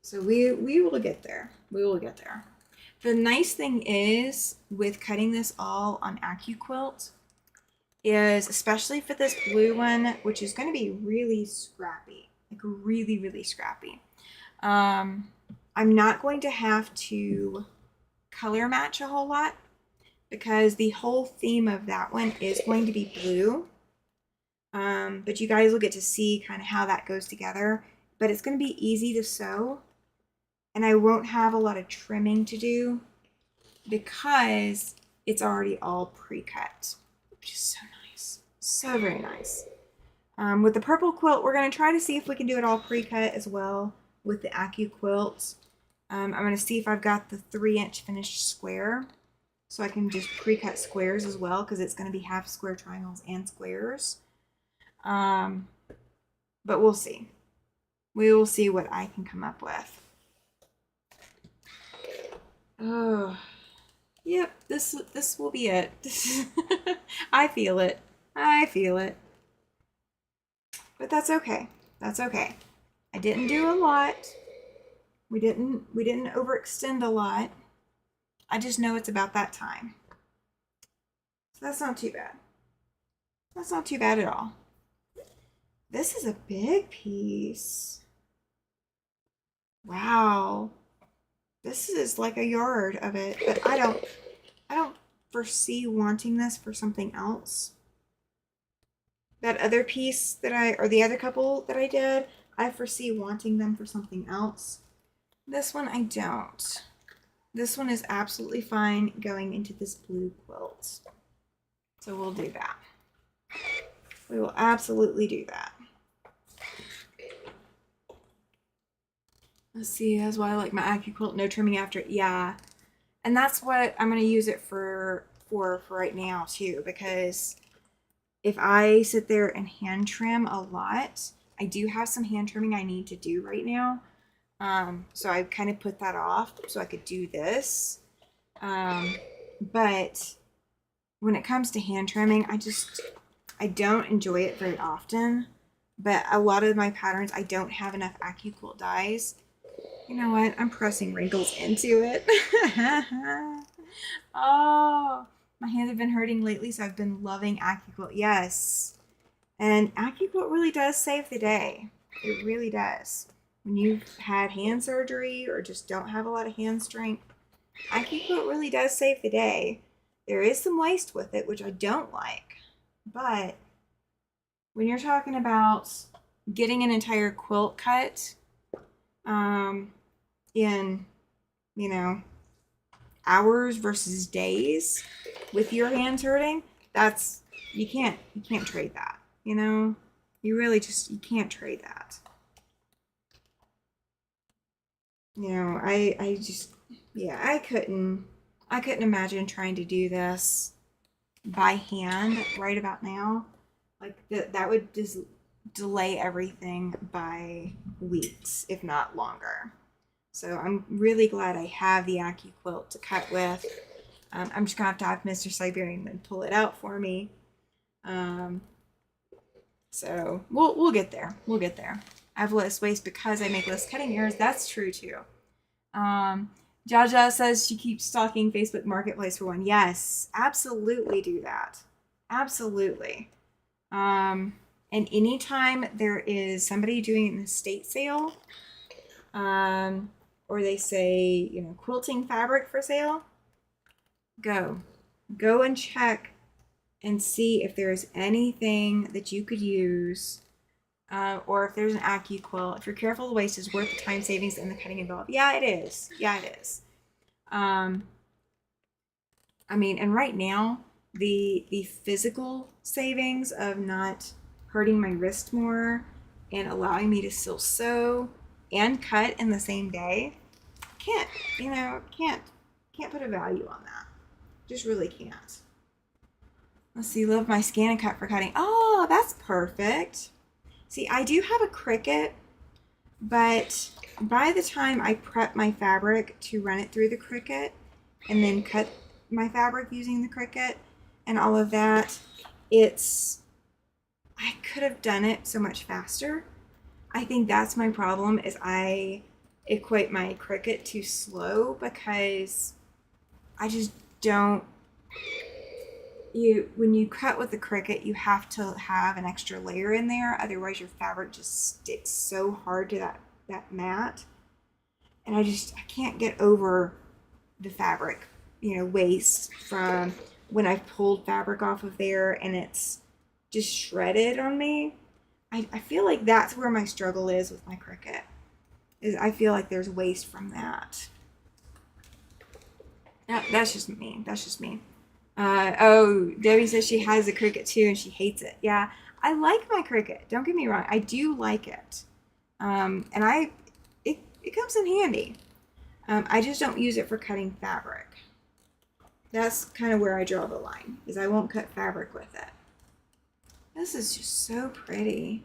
So we will get there. We will get there. The nice thing is with cutting this all on AccuQuilt is, especially for this blue one, which is going to be really scrappy, like really, really scrappy. I'm not going to have to color match a whole lot because the whole theme of that one is going to be blue. But you guys will get to see kind of how that goes together. But it's going to be easy to sew. And I won't have a lot of trimming to do because it's already all pre-cut, which is so nice. So very nice. With the purple quilt, we're going to try to see if we can do it all pre-cut as well with the AccuQuilt. I'm going to see if I've got the 3-inch finished square so I can just pre-cut squares as well because it's going to be half square triangles and squares. But we'll see. We will see what I can come up with. Oh, yep, this will be it. I feel it. I feel it. But that's okay. That's okay. I didn't do a lot. We didn't overextend a lot. I just know it's about that time. So that's not too bad. That's not too bad at all. This is a big piece. Wow. This is like a yard of it, but I don't foresee wanting this for something else. That other piece that or the other couple that I did, I foresee wanting them for something else. This one I don't. This one is absolutely fine going into this blue quilt. So we'll do that. We will absolutely do that. Let's see, that's why I like my AccuQuilt, no trimming after it. Yeah, and that's what I'm going to use it for right now too, because if I sit there and hand trim a lot, I do have some hand trimming I need to do right now. So I kind of put that off so I could do this. But when it comes to hand trimming, I don't enjoy it very often. But a lot of my patterns, I don't have enough AccuQuilt dies. You know what? I'm pressing wrinkles into it. Oh, my hands have been hurting lately, so I've been loving AccuQuilt. Yes. And AccuQuilt really does save the day. It really does. When you've had hand surgery or just don't have a lot of hand strength, AccuQuilt really does save the day. There is some waste with it, which I don't like. But when you're talking about getting an entire quilt cut, in, hours versus days with your hands hurting, you can't trade that, you really you can't trade that. I couldn't imagine trying to do this by hand right about now. Like that would just delay everything by weeks, if not longer. So I'm really glad I have the AccuQuilt to cut with. I'm just gonna have Mr. Siberian then pull it out for me. So we'll get there. We'll get there. I have less waste because I make less cutting errors. That's true too. Jaja says she keeps stalking Facebook Marketplace for one. Yes, absolutely do that. Absolutely. And anytime there is somebody doing an estate sale, or they say, quilting fabric for sale, go and check and see if there's anything that you could use, or if there's an AccuQuilt. If you're careful, the waste is worth the time savings and the cutting involved. Yeah, it is. And right now, the physical savings of not hurting my wrist more and allowing me to still sew and cut in the same day, can't put a value on that. Just really can't. Let's see, love my scan and cut for cutting. Oh, that's perfect. See, I do have a Cricut, but by the time I prep my fabric to run it through the Cricut and then cut my fabric using the Cricut and all of that, I could have done it so much faster. I think that's my problem, is I equate my Cricut to slow because I just don't. When you cut with the Cricut, you have to have an extra layer in there, otherwise your fabric just sticks so hard to that mat. And I can't get over the fabric, waste from when I've pulled fabric off of there and it's just shredded on me. I feel like that's where my struggle is with my Cricut, is I feel like there's waste from that. That's just me. Debbie says she has a Cricut too and she hates it. Yeah, I like my Cricut. Don't get me wrong. I do like it. And it comes in handy. I just don't use it for cutting fabric. That's kind of where I draw the line, is I won't cut fabric with it. This is just so pretty.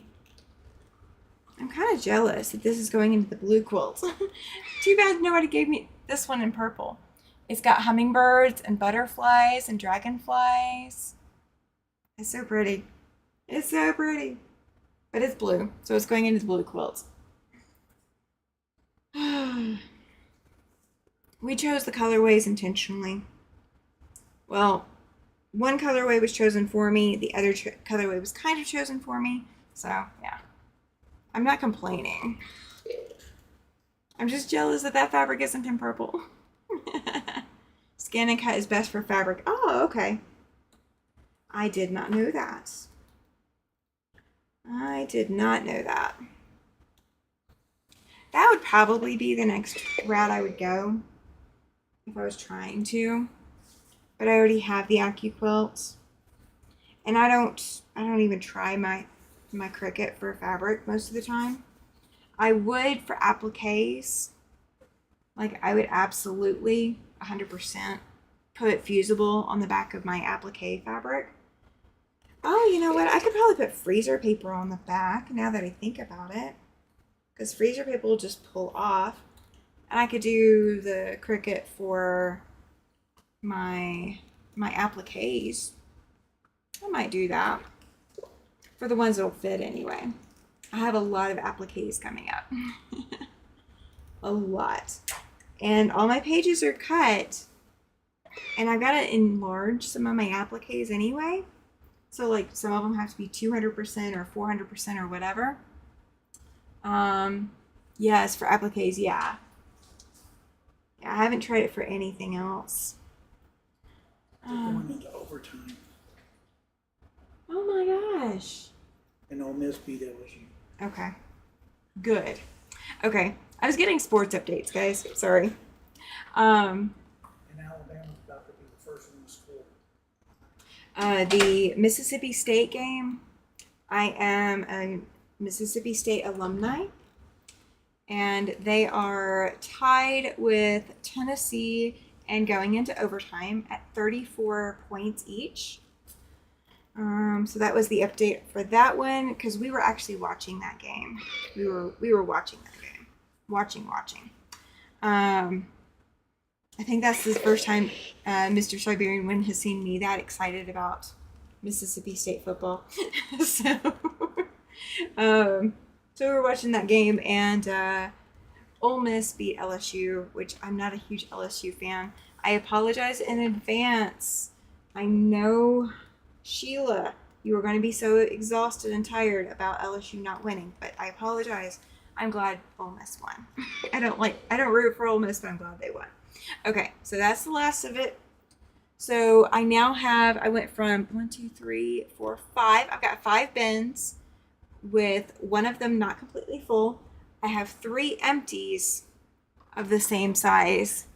I'm kind of jealous that this is going into the blue quilt. Too bad nobody gave me this one in purple. It's got hummingbirds and butterflies and dragonflies. It's so pretty. It's so pretty. But it's blue, so it's going into the blue quilt. We chose the colorways intentionally. Well, one colorway was chosen for me. The other colorway was kind of chosen for me. So, yeah. I'm not complaining. I'm just jealous that fabric isn't in purple. Scan and cut is best for fabric. Oh, okay. I did not know that. I did not know that. That would probably be the next route I would go if I was trying to. But I already have the AccuQuilt. And I don't even try my Cricut for fabric most of the time. I would for appliques. Like, I would absolutely 100% put fusible on the back of my applique fabric. Oh, you know what? I could probably put freezer paper on the back now that I think about it. Because freezer paper will just pull off. And I could do the Cricut for my appliques. I might do that. For the ones that'll fit anyway. I have a lot of appliques coming up. A lot. And all my pages are cut. And I've got to enlarge some of my appliques anyway. So like some of them have to be 200% or 400% or whatever. Yes, for appliques, yeah. I haven't tried it for anything else. Going into overtime. Oh my gosh. And Ole Miss beat LSU. Okay. Good. Okay. I was getting sports updates, guys. Sorry. And Alabama's about to be the first one to score. The Mississippi State game. I am a Mississippi State alumni. And they are tied with Tennessee and going into overtime at 34 points each. So that was the update for that one because we were actually watching that game. We were watching that game. Watching. I think that's the first time Mr. Siberian Wind has seen me that excited about Mississippi State football. so, um, so we were watching that game, and Ole Miss beat LSU, which I'm not a huge LSU fan. I apologize in advance. I know, Sheila, you were going to be so exhausted and tired about LSU not winning, but I apologize. I'm glad Ole Miss won. I don't root for Ole Miss, but I'm glad they won. Okay, so that's the last of it. So I went from 1, 2, 3, 4, 5. I've got 5 bins with one of them not completely full. I have 3 empties of the same size.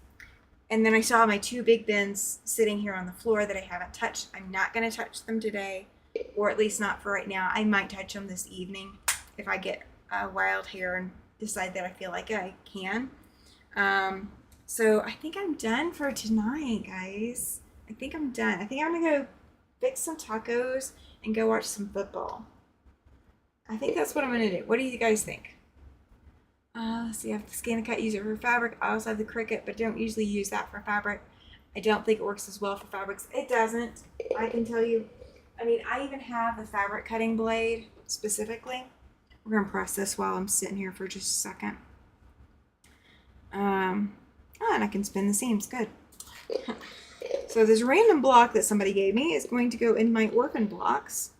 And then I still have my 2 big bins sitting here on the floor that I haven't touched. I'm not going to touch them today, or at least not for right now. I might touch them this evening if I get wild hair and decide that I feel like I can. So I think I'm done for tonight, guys. I think I'm done. I think I'm gonna go fix some tacos and go watch some football. I think that's what I'm gonna do. What do you guys think? Let's see. I have the ScanNCut, use it for fabric. I also have the Cricut, but don't usually use that for fabric. I don't think it works as well for fabrics. It doesn't. I can tell you. I mean, I even have the fabric cutting blade specifically. We're gonna press this while I'm sitting here for just a second. And I can spin the seams. Good. So this random block that somebody gave me is going to go in my orphan blocks.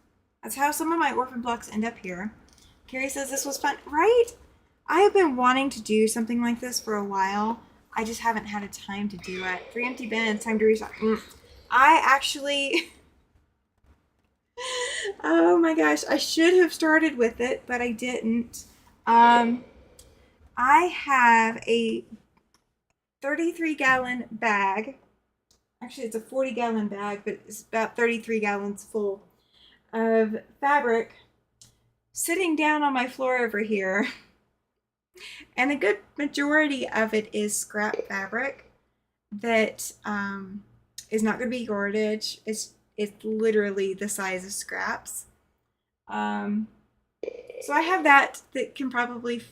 That's how some of my orphan blocks end up here. Carrie says this was fun, right? I have been wanting to do something like this for a while. I just haven't had a time to do it. 3 empty bins, time to restock. I actually, oh my gosh, I should have started with it, but I didn't. I have a 33-gallon bag. Actually, it's a 40-gallon bag, but it's about 33 gallons full of fabric sitting down on my floor over here. And a good majority of it is scrap fabric that is not going to be yardage. It's literally the size of scraps. So I have that can probably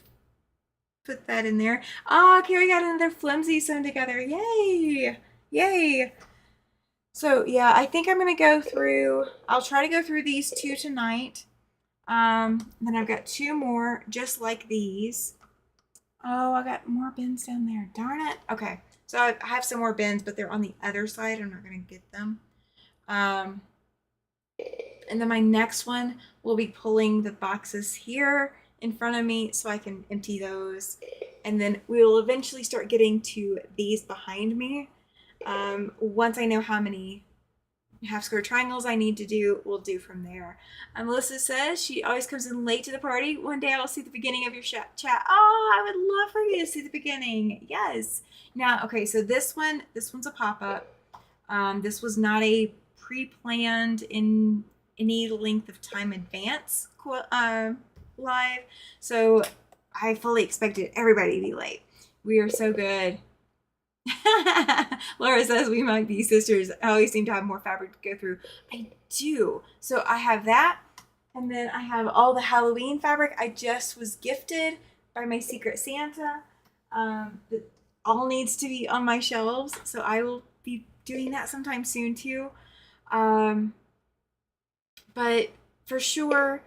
put that in there. Oh, Carrie got another flimsy sewn together. Yay! Yay! So yeah, I think I'm gonna go through. I'll try to go through these 2 tonight. Then I've got 2 more just like these. Oh, I got more bins down there. Darn it. Okay, so I have some more bins, but they're on the other side. I'm not gonna get them. And then my next one will be pulling the boxes here in front of me so I can empty those. And then we will eventually start getting to these behind me. Once I know how many half square triangles I need to do, we'll do from there. Melissa says she always comes in late to the party. One day I'll see the beginning of your chat. Oh, I would love for you to see the beginning. Yes. Now, okay, so this one's a pop-up. This was not a pre-planned in any length of time advance live. So I fully expected everybody to be late. We are so good. Laura says we might be sisters. I always seem to have more fabric to go through. I do. So I have that. And then I have all the Halloween fabric I just was gifted by my Secret Santa. That all needs to be on my shelves. So I will be doing that sometime soon too. But for sure,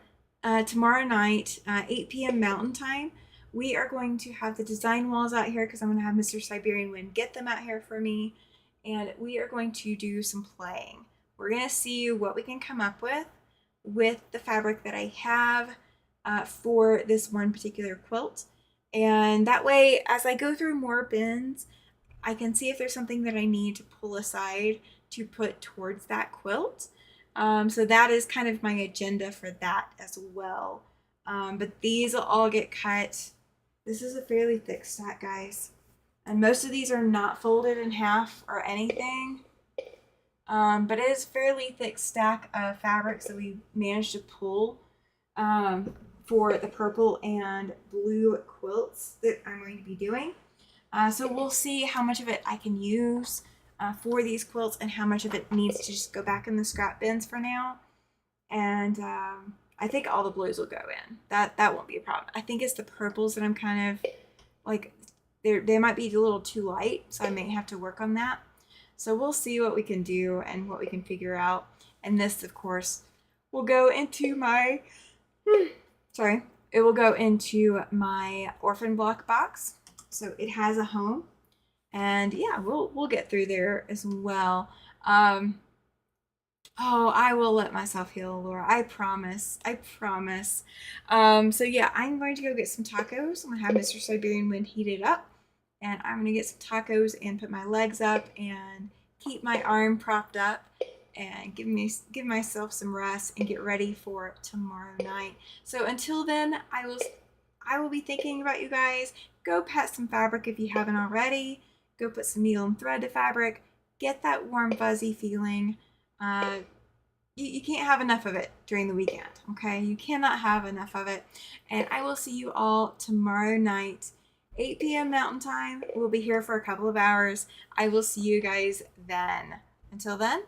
tomorrow night, 8 p.m. Mountain Time, we are going to have the design walls out here because I'm going to have Mr. Siberian Wind get them out here for me. And we are going to do some playing. We're going to see what we can come up with the fabric that I have for this one particular quilt. And that way, as I go through more bins, I can see if there's something that I need to pull aside to put towards that quilt. So that is kind of my agenda for that as well. But these will all get cut. This is a fairly thick stack, guys. And most of these are not folded in half or anything. But it is a fairly thick stack of fabrics that we managed to pull for the purple and blue quilts that I'm going to be doing. So we'll see how much of it I can use for these quilts and how much of it needs to just go back in the scrap bins for now. and I think all the blues will go in. That won't be a problem. I think it's the purples that I'm kind of like, they might be a little too light, so I may have to work on that. So we'll see what we can do and what we can figure out. And this, of course, will go into my sorry, it will go into my orphan block box. So it has a home, and yeah, we'll get through there as well. Oh, I will let myself heal, Laura. I promise. I promise. So yeah, I'm going to go get some tacos. I'm gonna have Mr. Siberian Wind heat it up, and I'm gonna get some tacos and put my legs up and keep my arm propped up and give myself some rest and get ready for tomorrow night. So until then, I will be thinking about you guys. Go pat some fabric if you haven't already. Go put some needle and thread to fabric. Get that warm fuzzy feeling. You can't have enough of it during the weekend, okay? You cannot have enough of it. And I will see you all tomorrow night, 8 p.m. Mountain Time. We'll be here for a couple of hours. I will see you guys then. Until then,